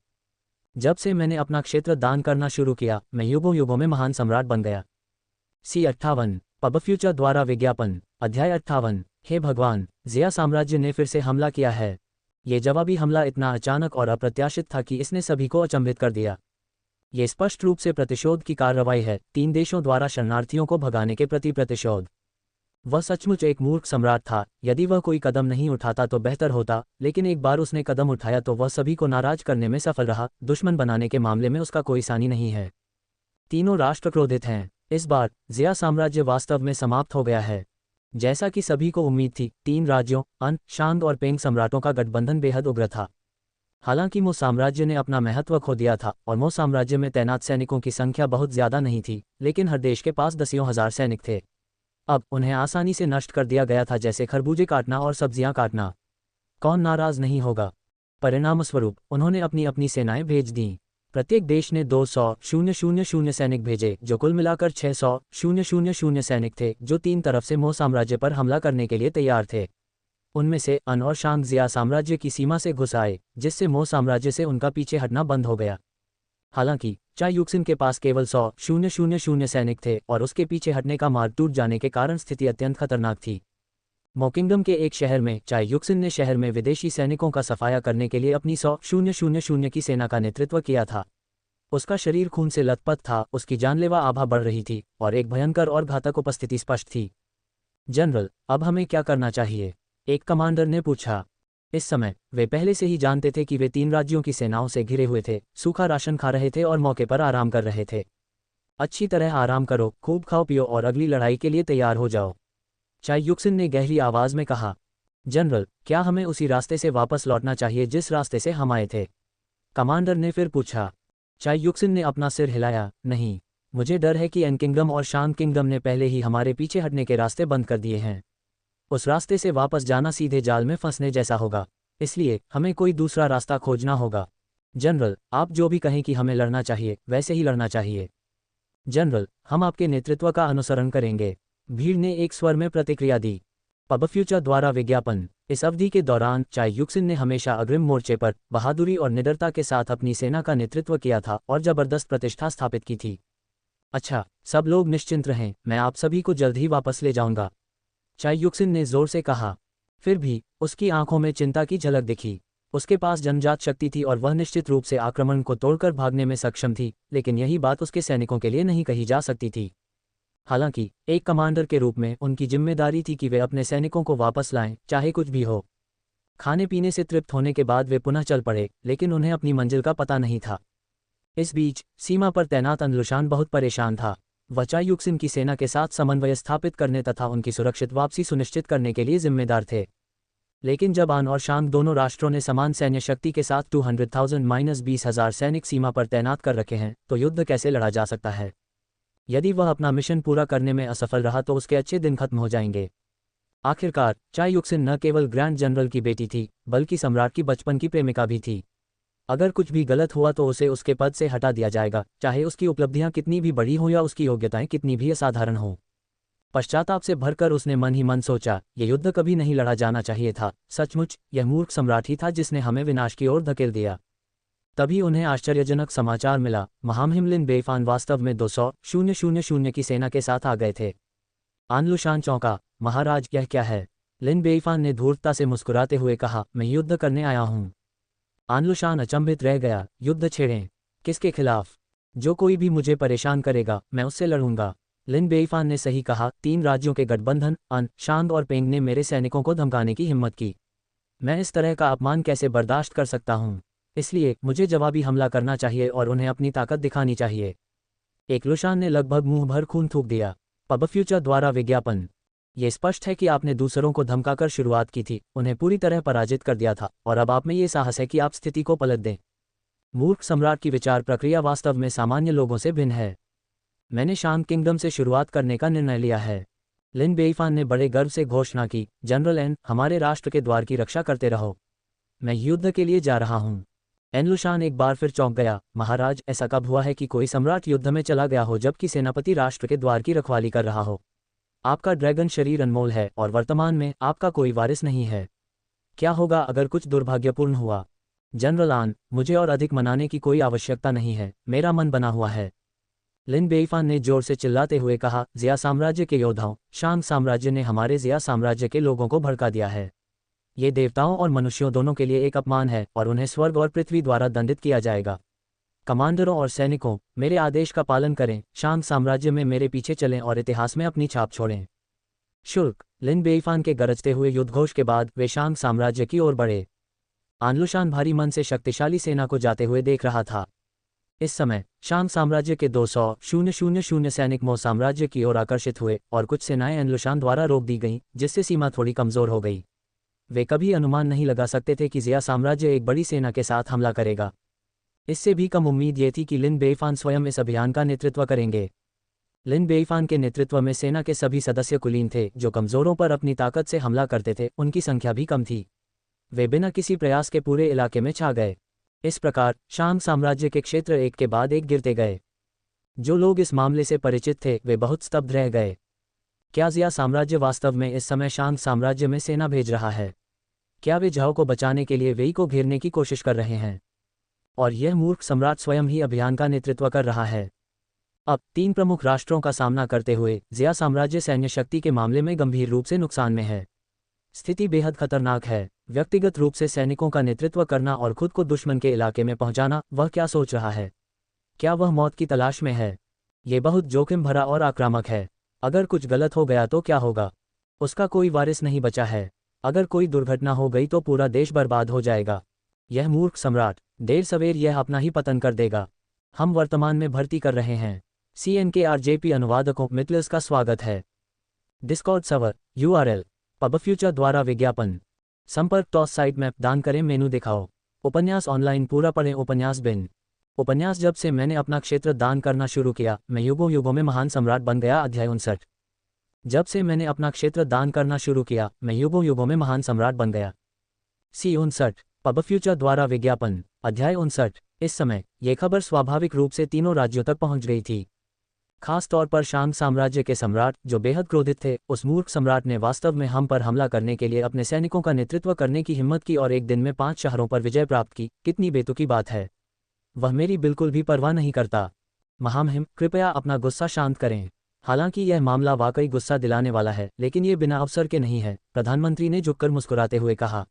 जब से मैंने अपना क्षेत्र दान करना शुरू किया, मैं युगों युगों में महान सम्राट बन गया। C58 पब फ्यूचर द्वारा विज्ञापन। अध्याय 58। हे भगवान, ज़िया साम्राज्य ने फिर से हमला किया है। ये जवाबी हमला इतना अचानक और अप्रत्याशित था कि इसने सभी को अचंभित कर दिया। ये स्पष्ट रूप से प्रतिशोध की कार्रवाई है, 3 देशों द्वारा शरणार्थियों को भगाने के प्रति प्रतिशोध। वह सचमुच एक मूर्ख सम्राट था। यदि वह कोई कदम नहीं उठाता तो बेहतर होता, लेकिन एक बार उसने कदम उठाया तो वह सभी को नाराज करने में सफल रहा। दुश्मन बनाने के मामले में उसका कोई सानी नहीं है। तीनों राष्ट्र क्रोधित हैं। इस बार ज़िया साम्राज्य वास्तव में समाप्त हो गया है। जैसा कि सभी को उम्मीद थी, 3 राज्यों अन, शांग और पेंग सम्राटों का गठबंधन बेहद उग्र था। हालांकि मो साम्राज्य ने अपना महत्व खो दिया था और मो साम्राज्य में तैनात सैनिकों की संख्या बहुत ज्यादा नहीं थी, लेकिन हर देश के पास दसियों हजार सैनिक थे। अब उन्हें आसानी से नष्ट कर दिया गया था, जैसे खरबूजे काटना और सब्जियां काटना। कौन नाराज नहीं होगा। परिणामस्वरूप उन्होंने अपनी अपनी सेनाएं भेज दीं। प्रत्येक देश ने 200,000 सैनिक भेजे, जो कुल मिलाकर 600,000 सैनिक थे, जो 3 तरफ से मो साम्राज्य पर हमला करने के लिए तैयार थे। उनमें से अन और शांग ज़िया साम्राज्य की सीमा से घुस आए, जिससे मो साम्राज्य से उनका पीछे हटना बंद हो गया। हालांकि चाय युक्सिन के पास केवल 100,000 सैनिक थे और उसके पीछे हटने का मार्ग टूट जाने के कारण स्थिति अत्यंत खतरनाक थी। मो किंगडम के एक शहर में चाय युक्सिन ने शहर में विदेशी सैनिकों का सफाया करने के लिए अपनी 100,000 की सेना का नेतृत्व किया था। उसका शरीर खून से लथपथ था, उसकी जानलेवा आभा बढ़ रही थी और एक भयंकर और घातक उपस्थिति स्पष्ट थी। जनरल, अब हमें क्या करना चाहिए? एक कमांडर ने पूछा। इस समय वे पहले से ही जानते थे कि वे 3 राज्यों की सेनाओं से घिरे हुए थे, सूखा राशन खा रहे थे और मौके पर आराम कर रहे थे। अच्छी तरह आराम करो, खूब खाओ पियो और अगली लड़ाई के लिए तैयार हो जाओ, चाय युक्सिन ने गहरी आवाज में कहा। जनरल, क्या हमें उसी रास्ते से वापस लौटना चाहिए जिस रास्ते से हम आए थे? कमांडर ने फिर पूछा। चाय युक्सिन ने अपना सिर हिलाया। नहीं, मुझे डर है कि एन किंगडम और शांग किंगडम ने पहले ही हमारे पीछे हटने के रास्ते बंद कर दिए हैं। उस रास्ते से वापस जाना सीधे जाल में फंसने जैसा होगा, इसलिए हमें कोई दूसरा रास्ता खोजना होगा। जनरल, आप जो भी कहें कि हमें लड़ना चाहिए, वैसे ही लड़ना चाहिए। जनरल, हम आपके नेतृत्व का अनुसरण करेंगे, भीड़ ने एक स्वर में प्रतिक्रिया दी। पब फ्यूचर द्वारा विज्ञापन। इस अवधि के दौरान चाय युक्सिन ने हमेशा अग्रिम मोर्चे पर बहादुरी और निडरता के साथ अपनी सेना का नेतृत्व किया था और जबरदस्त प्रतिष्ठा स्थापित की थी। अच्छा, सब लोग निश्चिंत रहें, मैं आप सभी को जल्द ही वापस ले जाऊंगा, चाय युक्सिन ने जोर से कहा। फिर भी उसकी आंखों में चिंता की झलक दिखी। उसके पास जन्मजात शक्ति थी और वह निश्चित रूप से आक्रमण को तोड़कर भागने में सक्षम थी, लेकिन यही बात उसके सैनिकों के लिए नहीं कही जा सकती थी। हालांकि एक कमांडर के रूप में उनकी जिम्मेदारी थी कि वे अपने सैनिकों को वापस लाएं, चाहे कुछ भी हो। खाने पीने से तृप्त होने के बाद वे पुनः चल पड़े, लेकिन उन्हें अपनी मंजिल का पता नहीं था। इस बीच सीमा पर तैनात अनुलुशान बहुत परेशान था। वह चाय युक्सिन की सेना के साथ समन्वय स्थापित करने तथा उनकी सुरक्षित वापसी सुनिश्चित करने के लिए जिम्मेदार थे। लेकिन जब आन और शांग दोनों राष्ट्रों ने समान सैन्य शक्ति के साथ 200,000-20,000 सैनिक सीमा पर तैनात कर रखे हैं, तो युद्ध कैसे लड़ा जा सकता है? यदि वह अपना मिशन पूरा करने में असफल रहा तो उसके अच्छे दिन खत्म हो जाएंगे। आखिरकार चाय युक्सिन न केवल ग्रैंड जनरल की बेटी थी, बल्कि सम्राट की बचपन की प्रेमिका भी थी। अगर कुछ भी गलत हुआ तो उसे उसके पद से हटा दिया जाएगा, चाहे उसकी उपलब्धियां कितनी भी बड़ी हों या उसकी योग्यताएं कितनी भी असाधारण हों। पश्चाताप से भरकर उसने मन ही मन सोचा, यह युद्ध कभी नहीं लड़ा जाना चाहिए था। सचमुच यह मूर्ख सम्राट ही था जिसने हमें विनाश की ओर धकेल दिया। तभी उन्हें आश्चर्यजनक समाचार मिला। महामहिम लिन बेईफान वास्तव में 200,000 की सेना के साथ आ गए थे। आनलुशान चौंका। महाराज, यह क्या है? लिन बेईफान ने धूर्तता से मुस्कुराते हुए कहा, मैं युद्ध करने आया हूँ। आनलुशान अचंभित रह गया। युद्ध छेड़ें? किसके खिलाफ? जो कोई भी मुझे परेशान करेगा, मैं उससे लड़ूंगा। लिन बेईफान ने सही कहा। 3 राज्यों के गठबंधन अन, शांग और पेंग ने मेरे सैनिकों को धमकाने की हिम्मत की। मैं इस तरह का अपमान कैसे बर्दाश्त कर सकता हूँ? इसलिए मुझे जवाबी हमला करना चाहिए और उन्हें अपनी ताकत दिखानी चाहिए। एक लुशान ने लगभग मुंह भर खून थूक दिया। पब फ्यूचर द्वारा विज्ञापन। ये स्पष्ट है कि आपने दूसरों को धमकाकर शुरुआत की थी, उन्हें पूरी तरह पराजित कर दिया था, और अब आप में ये साहस है कि आप स्थिति को पलट दें। मूर्ख सम्राट की विचार प्रक्रिया वास्तव में सामान्य लोगों से भिन्न है। मैंने शांग किंगडम से शुरुआत करने का निर्णय लिया है। लिन बेईफान ने बड़े गर्व से घोषणा की। जनरल एन, हमारे राष्ट्र के द्वार की रक्षा करते रहो। मैं युद्ध के लिए जा रहा हूँ। एनलुशान एक बार फिर चौंक गया। महाराज, ऐसा कब हुआ है कि कोई सम्राट युद्ध में चला गया हो जबकि सेनापति राष्ट्र के द्वार की रखवाली कर रहा हो? आपका ड्रैगन शरीर अनमोल है और वर्तमान में आपका कोई वारिस नहीं है। क्या होगा अगर कुछ दुर्भाग्यपूर्ण हुआ? जनरल आन, मुझे और अधिक मनाने की कोई आवश्यकता नहीं है, मेरा मन बना हुआ है। लिन बेइफान ने जोर से चिल्लाते हुए कहा, ज़िया साम्राज्य के योद्धाओं, शांग साम्राज्य ने हमारे ज़िया साम्राज्य के लोगों को भड़का दिया है। ये देवताओं और मनुष्यों दोनों के लिए एक अपमान है और उन्हें स्वर्ग और पृथ्वी द्वारा दंडित किया जाएगा। कमांडरों और सैनिकों, मेरे आदेश का पालन करें, शांग साम्राज्य में मेरे पीछे चलें और इतिहास में अपनी छाप छोड़ें। शुल्क। लिन बेइफान के गरजते हुए युद्धघोष के बाद वे शांग साम्राज्य की ओर बढ़े। आनलुशान भारी मन से शक्तिशाली सेना को जाते हुए देख रहा था। इस समय शांग साम्राज्य के 200,000 सैनिक मो साम्राज्य की ओर आकर्षित हुए और कुछ सेनाएं एनलुशान द्वारा रोक दी गईं, जिससे सीमा थोड़ी कमजोर हो गई। वे कभी अनुमान नहीं लगा सकते थे कि ज़िया साम्राज्य एक बड़ी सेना के साथ हमला करेगा। इससे भी कम उम्मीद ये थी कि लिन बेइफान स्वयं इस अभियान का नेतृत्व करेंगे। लिन बेइफान के नेतृत्व में सेना के सभी सदस्य कुलीन थे, जो कमजोरों पर अपनी ताकत से हमला करते थे। उनकी संख्या भी कम थी। वे बिना किसी प्रयास के पूरे इलाके में छा गए। इस प्रकार शांग साम्राज्य के क्षेत्र एक के बाद एक गिरते गए। जो लोग इस मामले से परिचित थे वे बहुत स्तब्ध रह गए। क्या ज़िया साम्राज्य वास्तव में इस समय शांग साम्राज्य में सेना भेज रहा है? क्या वे झाओ को बचाने के लिए वेई को घेरने की कोशिश कर रहे हैं? और यह मूर्ख सम्राट स्वयं ही अभियान का नेतृत्व कर रहा है। अब 3 प्रमुख राष्ट्रों का सामना करते हुए ज़िया साम्राज्य सैन्य शक्ति के मामले में गंभीर रूप से नुकसान में है। स्थिति बेहद खतरनाक है। व्यक्तिगत रूप से सैनिकों का नेतृत्व करना और खुद को दुश्मन के इलाके में पहुंचाना, वह क्या सोच रहा है? क्या वह मौत की तलाश में है? ये बहुत जोखिम भरा और आक्रामक है। अगर कुछ गलत हो गया तो क्या होगा? उसका कोई वारिस नहीं बचा है। अगर कोई दुर्घटना हो गई तो पूरा देश बर्बाद हो जाएगा। यह मूर्ख सम्राट देर सवेर यह अपना ही पतन कर देगा। हम वर्तमान में भर्ती कर रहे हैं। CNKRJP अनुवादकों मित्लर्स का स्वागत है। डिस्कॉर्ड सर्वर URL पबफ्यूचर द्वारा विज्ञापन। संपर्क टॉस साइट मैप दान करें मेनू दिखाओ। उपन्यास ऑनलाइन पूरा पढ़ें। उपन्यास बिन। उपन्यास जब से मैंने अपना क्षेत्र दान करना शुरू किया, मैं युगों युगों में महान सम्राट बन गया। अध्याय 59। जब से मैंने अपना क्षेत्र दान करना शुरू किया, मैं युगों युगों में महान सम्राट बन गया। C59 पबफ्यूचर द्वारा विज्ञापन। अध्याय 59। इस समय यह खबर स्वाभाविक रूप से तीनों राज्यों तक पहुंच गई थी। खास तौर पर शांग साम्राज्य के सम्राट, जो बेहद क्रोधित थे। उस मूर्ख सम्राट ने वास्तव में हम पर हमला करने के लिए अपने सैनिकों का नेतृत्व करने की हिम्मत की और एक दिन में 5 शहरों पर विजय प्राप्त की। कितनी बेतुकी बात है। वह मेरी बिल्कुल भी परवाह नहीं करता। महामहिम, कृपया अपना गुस्सा शांत करें। हालांकि यह मामला वाकई गुस्सा दिलाने वाला है, लेकिन ये बिना अवसर के नहीं है, प्रधानमंत्री ने झुककर मुस्कुराते हुए कहा।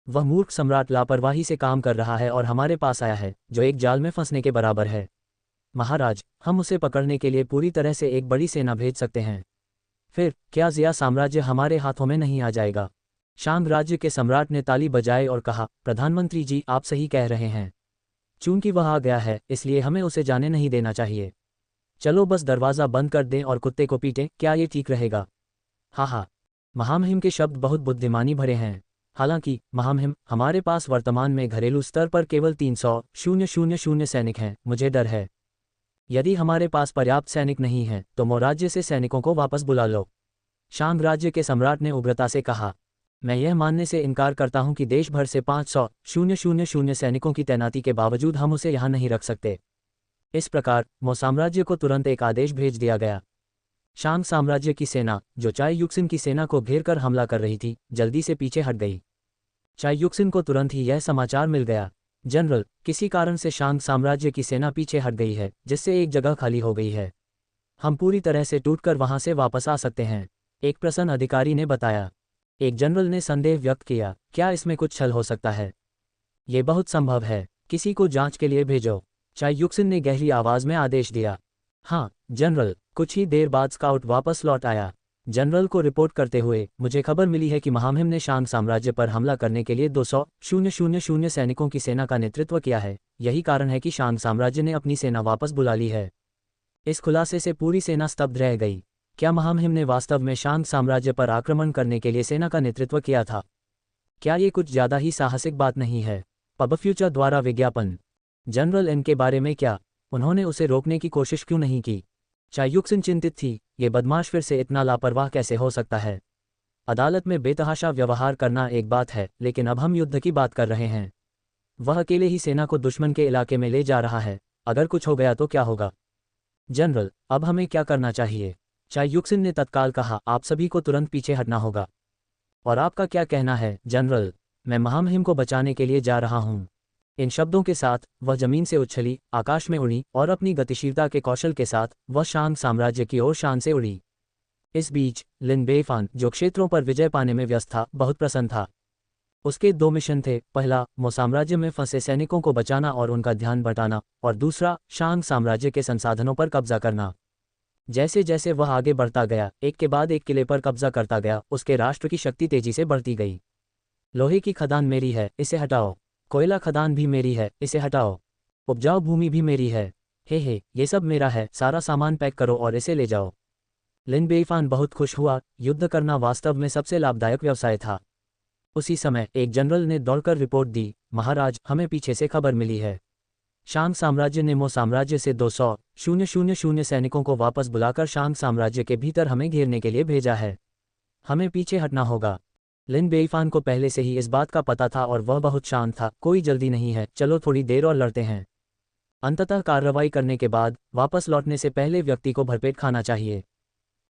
वह मूर्ख सम्राट लापरवाही से काम कर रहा है और हमारे पास आया है, जो एक जाल में फंसने के बराबर है। महाराज, हम उसे पकड़ने के लिए पूरी तरह से एक बड़ी सेना भेज सकते हैं। फिर क्या ज़िया साम्राज्य हमारे हाथों में नहीं आ जाएगा? शांग राज्य के सम्राट ने ताली बजाई और कहा, प्रधानमंत्री जी, आप सही कह रहे हैं। चूंकि वह आ गया है, इसलिए हमें उसे जाने नहीं देना चाहिए। चलो बस दरवाज़ा बंद कर दें और कुत्ते को पीटें। क्या ये ठीक रहेगा? हाँ। महामहिम के शब्द बहुत बुद्धिमानी भरे हैं। हालांकि महामहिम, हमारे पास वर्तमान में घरेलू स्तर पर केवल 300,000 सैनिक हैं। मुझे डर है। यदि हमारे पास पर्याप्त सैनिक नहीं हैं, तो मो राज्य से सैनिकों को वापस बुला लो। शांग राज्य के सम्राट ने उग्रता से कहा। मैं यह मानने से इनकार करता हूं कि देश भर से 500,000 सैनिकों की तैनाती के बावजूद हम उसे यहां नहीं रख सकते। इस प्रकार मो साम्राज्य को तुरंत एक आदेश भेज दिया गया। शांग साम्राज्य की सेना, जो चाय युक्सिन की सेना को घेर कर हमला कर रही थी, जल्दी से पीछे हट गई। चाय युक्सिन को तुरंत ही यह समाचार मिल गया, जनरल, किसी कारण से शांग साम्राज्य की सेना पीछे हट गई है, जिससे एक जगह खाली हो गई है। हम पूरी तरह से टूटकर वहां से वापस आ सकते हैं, एक प्रसन्न अधिकारी ने बताया। एक जनरल ने संदेह व्यक्त किया, क्या इसमें कुछ छल हो सकता है? ये बहुत संभव है। किसी को जांच के लिए भेजो। चाय युक्सिन ने गहरी आवाज में आदेश दिया। हाँ जनरल। कुछ ही देर बाद स्काउट वापस लौट आया, जनरल को रिपोर्ट करते हुए, मुझे खबर मिली है कि महामहिम ने शांग साम्राज्य पर हमला करने के लिए 200,000 सैनिकों की सेना का नेतृत्व किया है। यही कारण है कि शांग साम्राज्य ने अपनी सेना वापस बुला ली है। इस खुलासे से पूरी सेना स्तब्ध रह गई। क्या महामहिम ने वास्तव में शांग साम्राज्य पर आक्रमण करने के लिए सेना का नेतृत्व किया था? क्या ये कुछ ज़्यादा ही साहसिक बात नहीं है? पबफ्यूचर द्वारा विज्ञापन। जनरल एन के बारे में क्या? उन्होंने उसे रोकने की कोशिश क्यों नहीं की? चाय युक्सिन चिंतित थी, ये बदमाश फिर से इतना लापरवाह कैसे हो सकता है? अदालत में बेतहाशा व्यवहार करना एक बात है, लेकिन अब हम युद्ध की बात कर रहे हैं। वह अकेले ही सेना को दुश्मन के इलाके में ले जा रहा है। अगर कुछ हो गया तो क्या होगा? जनरल, अब हमें क्या करना चाहिए? चाय युक्सिन ने तत्काल कहा, आप सभी को तुरंत पीछे हटना होगा। और आपका क्या कहना है जनरल? मैं महामहिम को बचाने के लिए जा रहा हूँ। इन शब्दों के साथ वह जमीन से उछली, आकाश में उड़ी और अपनी गतिशीलता के कौशल के साथ वह शांग साम्राज्य की ओर शान से उड़ी। इस बीच लिन बेइफान, जो क्षेत्रों पर विजय पाने में व्यस्त था, बहुत प्रसन्न था। उसके दो मिशन थे, पहला मो साम्राज्य में फंसे सैनिकों को बचाना और उनका ध्यान बटाना, और दूसरा शांग साम्राज्य के संसाधनों पर कब्जा करना। जैसे जैसे वह आगे बढ़ता गया, एक के बाद एक किले पर कब्जा करता गया, उसके राष्ट्र की शक्ति तेजी से बढ़ती गई। लोहे की खदान मेरी है, इसे हटाओ। कोयला खदान भी मेरी है, इसे हटाओ। उपजाऊ भूमि भी मेरी है। हे, ये सब मेरा है, सारा सामान पैक करो और इसे ले जाओ। लिन बेइफान बहुत खुश हुआ, युद्ध करना वास्तव में सबसे लाभदायक व्यवसाय था। उसी समय एक जनरल ने दौड़कर रिपोर्ट दी, महाराज, हमें पीछे से खबर मिली है। शांग साम्राज्य ने मो साम्राज्य से 200,000 सैनिकों को वापस बुलाकर शांग साम्राज्य के भीतर हमें घेरने के लिए भेजा है। हमें पीछे हटना होगा। लिन बेइफान को पहले से ही इस बात का पता था और वह बहुत शांत था। कोई जल्दी नहीं है, चलो थोड़ी देर और लड़ते हैं। अंततः कार्रवाई करने के बाद वापस लौटने से पहले व्यक्ति को भरपेट खाना चाहिए।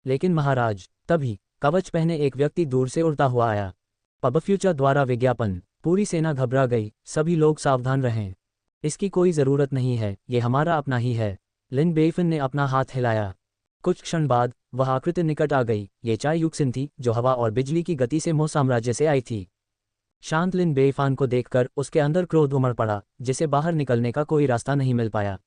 लेकिन महाराज, तभी कवच पहने एक व्यक्ति दूर से उड़ता हुआ आया। पबफ्यूचर द्वारा विज्ञापन। पूरी सेना घबरा गई, सभी लोग सावधान रहें। इसकी कोई ज़रूरत नहीं है, ये हमारा अपना ही है। लिन बेइफान ने अपना हाथ हिलाया। कुछ क्षण बाद वह आकृति निकट आ गई। ये चाय युक्सिन थी, जो हवा और बिजली की गति से मो साम्राज्य से आई थी। शांत लिन बेइफान को देखकर उसके अंदर क्रोध उमड़ पड़ा, जिसे बाहर निकलने का कोई रास्ता नहीं मिल पाया।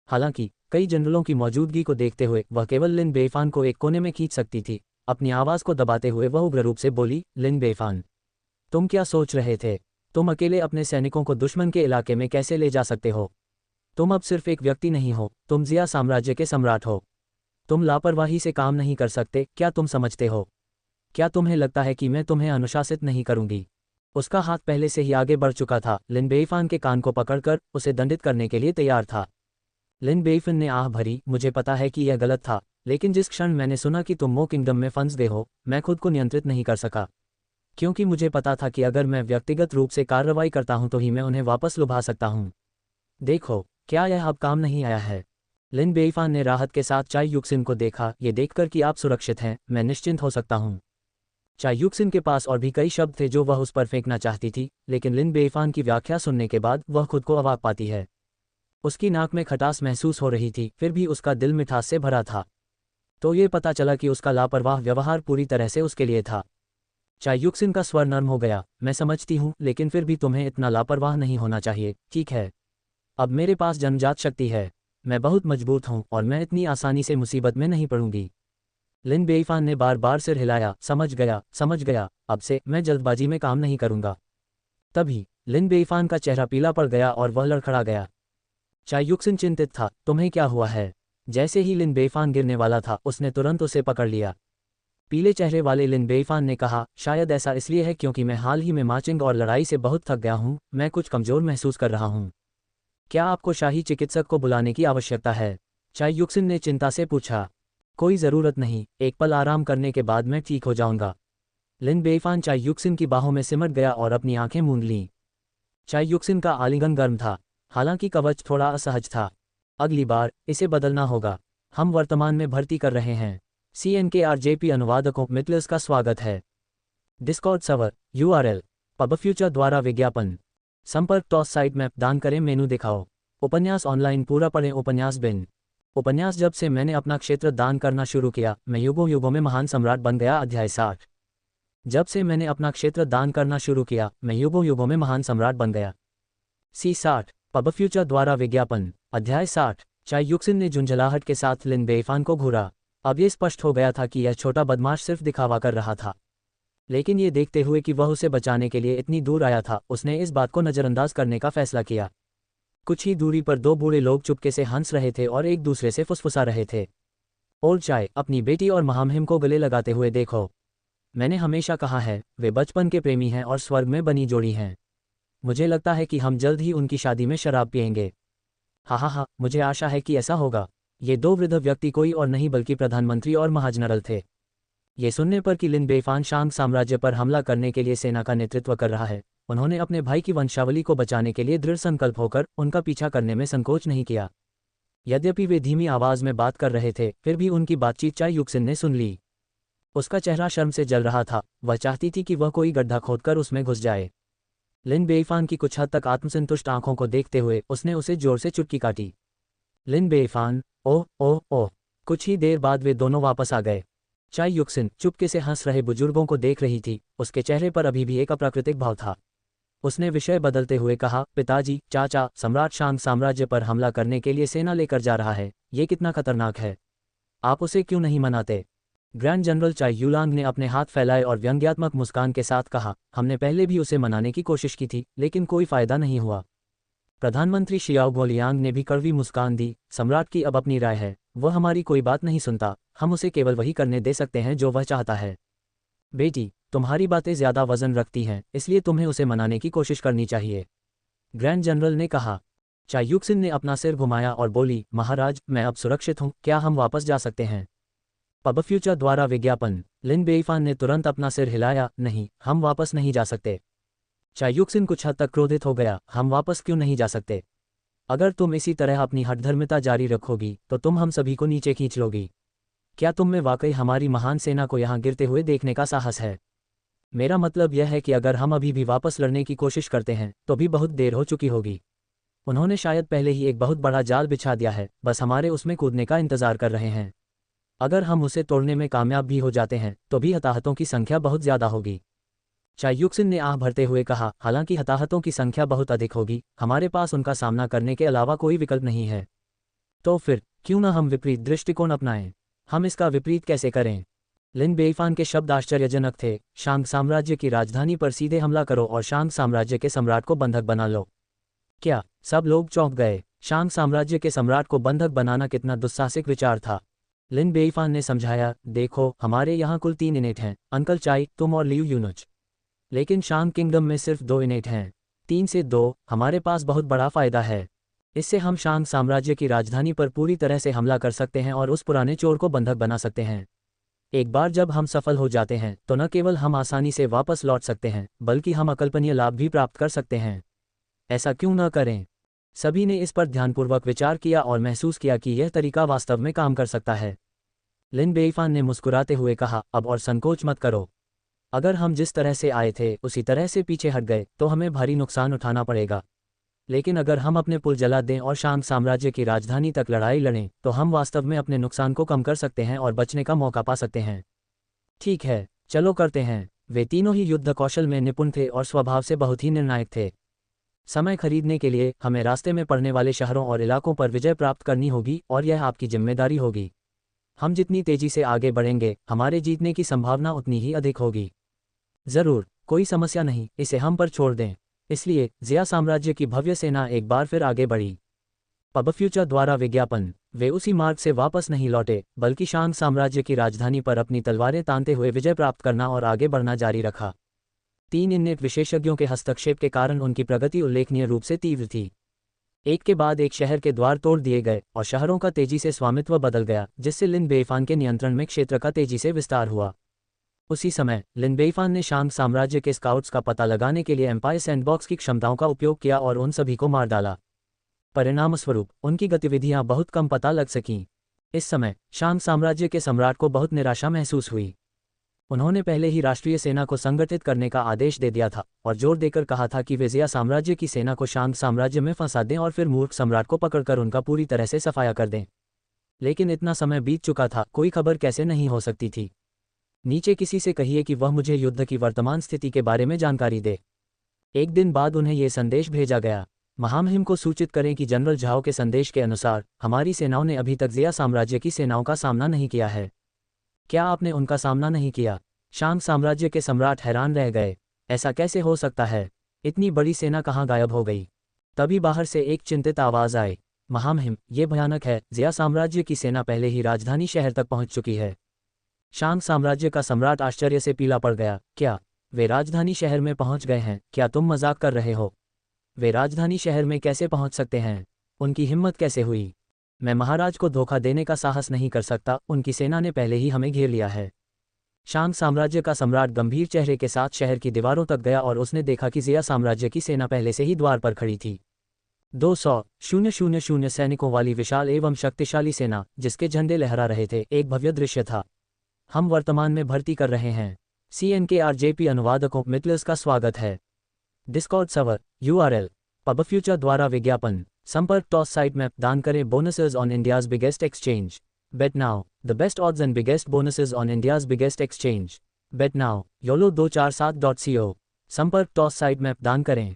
हालांकि कई जनरलों की मौजूदगी को देखते हुए वह केवल लिन बेइफान को एक कोने में खींच सकती थी। अपनी आवाज़ को दबाते हुए वह उग्र रूप से बोली, लिन बेइफान, तुम क्या सोच रहे थे? तुम अकेले अपने सैनिकों को दुश्मन के इलाके में कैसे ले जा सकते हो? तुम अब सिर्फ एक व्यक्ति नहीं हो, तुम जिया साम्राज्य के सम्राट हो। तुम लापरवाही से काम नहीं कर सकते, क्या तुम समझते हो? क्या तुम्हें लगता है कि मैं तुम्हें अनुशासित नहीं करूंगी? उसका हाथ पहले से ही आगे बढ़ चुका था। लिन बेइफान के कान को पकड़कर उसे दंडित करने के लिए तैयार था। लिन बेइफान ने आह भरी, मुझे पता है कि यह गलत था, लेकिन जिस क्षण मैंने सुना कि तुम मो किंगडम में फंस गए हो, मैं खुद को नियंत्रित नहीं कर सका। क्योंकि मुझे पता था कि अगर मैं व्यक्तिगत रूप से कार्रवाई करता हूं तो ही मैं उन्हें वापस लुभा सकता हूं। देखो, क्या यह अब काम नहीं आया है? लिन बेइफान ने राहत के साथ चाय युक्सिन को देखा। ये देखकर कि आप सुरक्षित हैं, मैं निश्चिंत हो सकता हूं। चाय युक्सिन के पास और भी कई शब्द थे जो वह उस पर फेंकना चाहती थी, लेकिन लिन बेइफान की व्याख्या सुनने के बाद वह खुद को अवाक पाती है। उसकी नाक में खटास महसूस हो रही थी, फिर भी उसका दिल मिठास से भरा था। तो ये पता चला कि उसका लापरवाह व्यवहार पूरी तरह से उसके लिए था। चाय युक्सिन का स्वर नर्म हो गया, मैं समझती हूँ, लेकिन फिर भी तुम्हें इतना लापरवाह नहीं होना चाहिए, ठीक है? अब मेरे पास जन्मजात शक्ति है। मैं बहुत मजबूत हूँ और मैं इतनी आसानी से मुसीबत में नहीं पड़ूंगी। लिन बेइफान ने बार बार सिर हिलाया, समझ गया, अब से मैं जल्दबाजी में काम नहीं करूंगा। तभी लिन बेइफान का चेहरा पीला पड़ गया और वह लड़खड़ा गया। चाय युक्सिन चिंतित था, तुम्हें क्या हुआ है? जैसे ही लिन बेइफान गिरने वाला था, उसने तुरंत उसे पकड़ लिया। पीले चेहरे वाले लिन बेइफान ने कहा, शायद ऐसा इसलिए है क्योंकि मैं हाल ही में मार्चिंग और लड़ाई से बहुत थक गया हूँ, मैं कुछ कमज़ोर महसूस कर रहा हूँ। क्या आपको शाही चिकित्सक को बुलाने की आवश्यकता है? चाय युक्सिन ने चिंता से पूछा। कोई ज़रूरत नहीं, एक पल आराम करने के बाद मैं ठीक हो जाऊंगा। लिन बेइफान चाय युक्सिन की बाहों में सिमट गया और अपनी आंखें मूंद लीं। चाय युक्सिन का आलिंगन गर्म था, हालांकि कवच थोड़ा असहज था। अगली बार इसे बदलना होगा। हम वर्तमान में भर्ती कर रहे हैं। CNKRJP अनुवादकों मिटलर्स का स्वागत है। डिस्कॉर्ड सर्वर URL पबफ्यूचर द्वारा विज्ञापन। संपर्क टॉस साइट मैप दान करें मेनू दिखाओ। उपन्यास ऑनलाइन पूरा पढ़ें। उपन्यास बिन उपन्यास जब से मैंने अपना क्षेत्र दान करना शुरू किया, मैं युगों युगों में महान सम्राट बन गया। अध्याय 60। जब से मैंने अपना क्षेत्र दान करना शुरू किया, मैं युगों युगों में महान सम्राट बन गया। C60 पबफ्यूचर द्वारा विज्ञापन। अध्याय 60। चाय युक्सिन ने झुंझलाहट के साथ लिन बेइफान को घूरा। अब ये स्पष्ट हो गया था कि यह छोटा बदमाश सिर्फ दिखावा कर रहा था। लेकिन ये देखते हुए कि वह उसे बचाने के लिए इतनी दूर आया था, उसने इस बात को नज़रअंदाज करने का फैसला किया। कुछ ही दूरी पर दो बूढ़े लोग चुपके से हंस रहे थे और एक दूसरे से फुसफुसा रहे थे। ओल्ड चाय, अपनी बेटी और महामहिम को गले लगाते हुए देखो। मैंने हमेशा कहा है, वे बचपन के प्रेमी हैं और स्वर्ग में बनी जोड़ी हैं। मुझे लगता है कि हम जल्द ही उनकी शादी में शराब पिएंगे। हा, मुझे आशा है कि ऐसा होगा। ये दो वृद्ध व्यक्ति कोई और नहीं बल्कि प्रधानमंत्री और महाजनरल थे। ये सुनने पर कि लिन बेइफान शांग साम्राज्य पर हमला करने के लिए सेना का नेतृत्व कर रहा है, उन्होंने अपने भाई की वंशावली को बचाने के लिए दृढ़ संकल्प होकर उनका पीछा करने में संकोच नहीं किया। यद्यपि वे धीमी आवाज में बात कर रहे थे, फिर भी उनकी बातचीत चाय युक्सिन ने सुन ली। उसका चेहरा शर्म से जल रहा था। वह चाहती थी कि वह कोई गड्ढा खोदकर उसमें घुस जाए। लिन बेईफान की कुछ हद तक आत्मसंतुष्ट आंखों को देखते हुए उसने उसे जोर से चुटकी काटी। लिन बेईफान, ओह ओह ओह। कुछ ही देर बाद वे दोनों वापस आ गए। चाई युक्सिन चुपके से हंस रहे बुजुर्गों को देख रही थी, उसके चेहरे पर अभी भी एक अप्राकृतिक भाव था। उसने विषय बदलते हुए कहा, पिताजी, चाचा, सम्राट शांग साम्राज्य पर हमला करने के लिए सेना लेकर जा रहा है, ये कितना खतरनाक है। आप उसे क्यों नहीं मनाते? ग्रैंड जनरल चाई यूलांग ने अपने हाथ फैलाए और व्यंग्यात्मक मुस्कान के साथ कहा, हमने पहले भी उसे मनाने की कोशिश की थी, लेकिन कोई फायदा नहीं हुआ। प्रधानमंत्री शियाओ गुओलियांग ने भी कड़वी मुस्कान दी, सम्राट की अब अपनी राय है, वह हमारी कोई बात नहीं सुनता, हम उसे केवल वही करने दे सकते हैं जो वह चाहता है। बेटी, तुम्हारी बातें ज्यादा वजन रखती हैं, इसलिए तुम्हें उसे मनाने की कोशिश करनी चाहिए, ग्रैंड जनरल ने कहा। चाई युक्सिन ने अपना सिर घुमाया और बोली, महाराज, मैं अब सुरक्षित हूँ, क्या हम वापस जा सकते हैं? पब फ्यूचर द्वारा विज्ञापन। लिन बेईफान ने तुरंत अपना सिर हिलाया, नहीं, हम वापस नहीं जा सकते। चाई युक्सिन कुछ हद तक क्रोधित हो गया, हम वापस क्यों नहीं जा सकते? अगर तुम इसी तरह अपनी हठधर्मिता जारी रखोगी तो तुम हम सभी को नीचे खींच लोगी। क्या तुम में वाकई हमारी महान सेना को यहाँ गिरते हुए देखने का साहस है? मेरा मतलब यह है कि अगर हम अभी भी वापस लड़ने की कोशिश करते हैं तो भी बहुत देर हो चुकी होगी। उन्होंने शायद पहले ही एक बहुत बड़ा जाल बिछा दिया है, बस हमारे उसमें कूदने का इंतजार कर रहे हैं। अगर हम उसे तोड़ने में कामयाब भी हो जाते हैं तो भी हताहतों की संख्या बहुत ज्यादा होगी। चाई युक्सिन ने आह भरते हुए कहा, हालांकि हताहतों की संख्या बहुत अधिक होगी, हमारे पास उनका सामना करने के अलावा कोई विकल्प नहीं है। तो फिर क्यों न हम विपरीत दृष्टिकोण अपनाएं? हम इसका विपरीत कैसे करें? लिन बेईफान के शब्द आश्चर्यजनक थे, शांग साम्राज्य की राजधानी पर सीधे हमला करो और शांग साम्राज्य के सम्राट को बंधक बना लो। क्या? सब लोग चौंक गए। शांग साम्राज्य के सम्राट को बंधक बनाना कितना दुस्साहसिक विचार था। लिन बेईफान ने समझाया, देखो, हमारे यहाँ कुल 3 यूनिट हैं, अंकल चाई, तुम और लियू यूनुच। लेकिन शांग किंगडम में सिर्फ 2 यूनिट हैं। 3 से 2, हमारे पास बहुत बड़ा फायदा है। इससे हम शांग साम्राज्य की राजधानी पर पूरी तरह से हमला कर सकते हैं और उस पुराने चोर को बंधक बना सकते हैं। एक बार जब हम सफल हो जाते हैं तो न केवल हम आसानी से वापस लौट सकते हैं, बल्कि हम अकल्पनीय लाभ भी प्राप्त कर सकते हैं। ऐसा क्यों न करें? सभी ने इस पर ध्यानपूर्वक विचार किया और महसूस किया कि यह तरीका वास्तव में काम कर सकता है। लिन बेईफान ने मुस्कुराते हुए कहा, अब और संकोच मत करो। अगर हम जिस तरह से आए थे उसी तरह से पीछे हट गए तो हमें भारी नुकसान उठाना पड़ेगा। लेकिन अगर हम अपने पुल जला दें और शांग साम्राज्य की राजधानी तक लड़ाई लड़ें तो हम वास्तव में अपने नुकसान को कम कर सकते हैं और बचने का मौका पा सकते हैं। ठीक है, चलो करते हैं। वे तीनों ही युद्ध कौशल में निपुण थे और स्वभाव से बहुत ही निर्णायक थे। समय खरीदने के लिए हमें रास्ते में पड़ने वाले शहरों और इलाकों पर विजय प्राप्त करनी होगी और यह आपकी जिम्मेदारी होगी। हम जितनी तेजी से आगे बढ़ेंगे, हमारे जीतने की संभावना उतनी ही अधिक होगी। जरूर, कोई समस्या नहीं, इसे हम पर छोड़ दें। इसलिए जिया साम्राज्य की भव्य सेना एक बार फिर आगे बढ़ी। पब फ्यूचर द्वारा विज्ञापन। वे उसी मार्ग से वापस नहीं लौटे, बल्कि शांग साम्राज्य की राजधानी पर अपनी तलवारें तानते हुए विजय प्राप्त करना और आगे बढ़ना जारी रखा। 3 यूनिट विशेषज्ञों के हस्तक्षेप के कारण उनकी प्रगति उल्लेखनीय रूप से तीव्र थी। एक के बाद एक शहर के द्वार तोड़ दिए गए और शहरों का तेजी से स्वामित्व बदल गया, जिससे लिन बेईफान के नियंत्रण में क्षेत्र का तेजी से विस्तार हुआ। उसी समय लिन बेईफान ने शांग साम्राज्य के स्काउट्स का पता लगाने के लिए एम्पायर सैंडबॉक्स की क्षमताओं का उपयोग किया और उन सभी को मार डाला। परिणामस्वरूप उनकी गतिविधियां बहुत कम पता लग सकीं। इस समय शांग साम्राज्य के सम्राट को बहुत निराशा महसूस हुई। उन्होंने पहले ही राष्ट्रीय सेना को संगठित करने का आदेश दे दिया था और जोर देकर कहा था कि वे जिया साम्राज्य की सेना को शांग साम्राज्य में फंसा दें और फिर मूर्ख सम्राट को पकड़कर उनका पूरी तरह से सफाया कर दें। लेकिन इतना समय बीत चुका था, कोई खबर कैसे नहीं हो सकती थी। नीचे किसी से कहिए कि वह मुझे युद्ध की वर्तमान स्थिति के बारे में जानकारी दे। एक दिन बाद उन्हें यह संदेश भेजा गया, महामहिम को सूचित करें कि जनरल झाओ के संदेश के अनुसार हमारी सेनाओं ने अभी तक जिया साम्राज्य की सेनाओं का सामना नहीं किया है। क्या आपने उनका सामना नहीं किया? शांग साम्राज्य के सम्राट हैरान रह गए। ऐसा कैसे हो सकता है? इतनी बड़ी सेना कहाँ गायब हो गई? तभी बाहर से एक चिंतित आवाज आई, महामहिम, ये भयानक है, जिया साम्राज्य की सेना पहले ही राजधानी शहर तक पहुंच चुकी है। शांग साम्राज्य का सम्राट आश्चर्य से पीला पड़ गया, क्या वे राजधानी शहर में पहुंच गए हैं? क्या तुम मजाक कर रहे हो? वे राजधानी शहर में कैसे पहुंच सकते हैं? उनकी हिम्मत कैसे हुई? मैं महाराज को धोखा देने का साहस नहीं कर सकता, उनकी सेना ने पहले ही हमें घेर लिया है। शांग साम्राज्य का सम्राट गंभीर चेहरे के साथ शहर की दीवारों तक गया और उसने देखा कि जिया साम्राज्य की सेना पहले से ही द्वार पर खड़ी थी। 200,000 सैनिकों वाली विशाल एवं शक्तिशाली सेना, जिसके झंडे लहरा रहे थे, एक भव्य दृश्य था। हम वर्तमान में भर्ती कर रहे हैं। CNKRJP अनुवादकों मिटलर्स का स्वागत है। Discord server URL Pub Future द्वारा विज्ञापन संपर्क टॉस साइट मैप दान करें bonuses on India's biggest exchange bet now the best odds and biggest bonuses on India's biggest exchange bet now YOLO247.co संपर्क टॉस साइट मैप दान करें।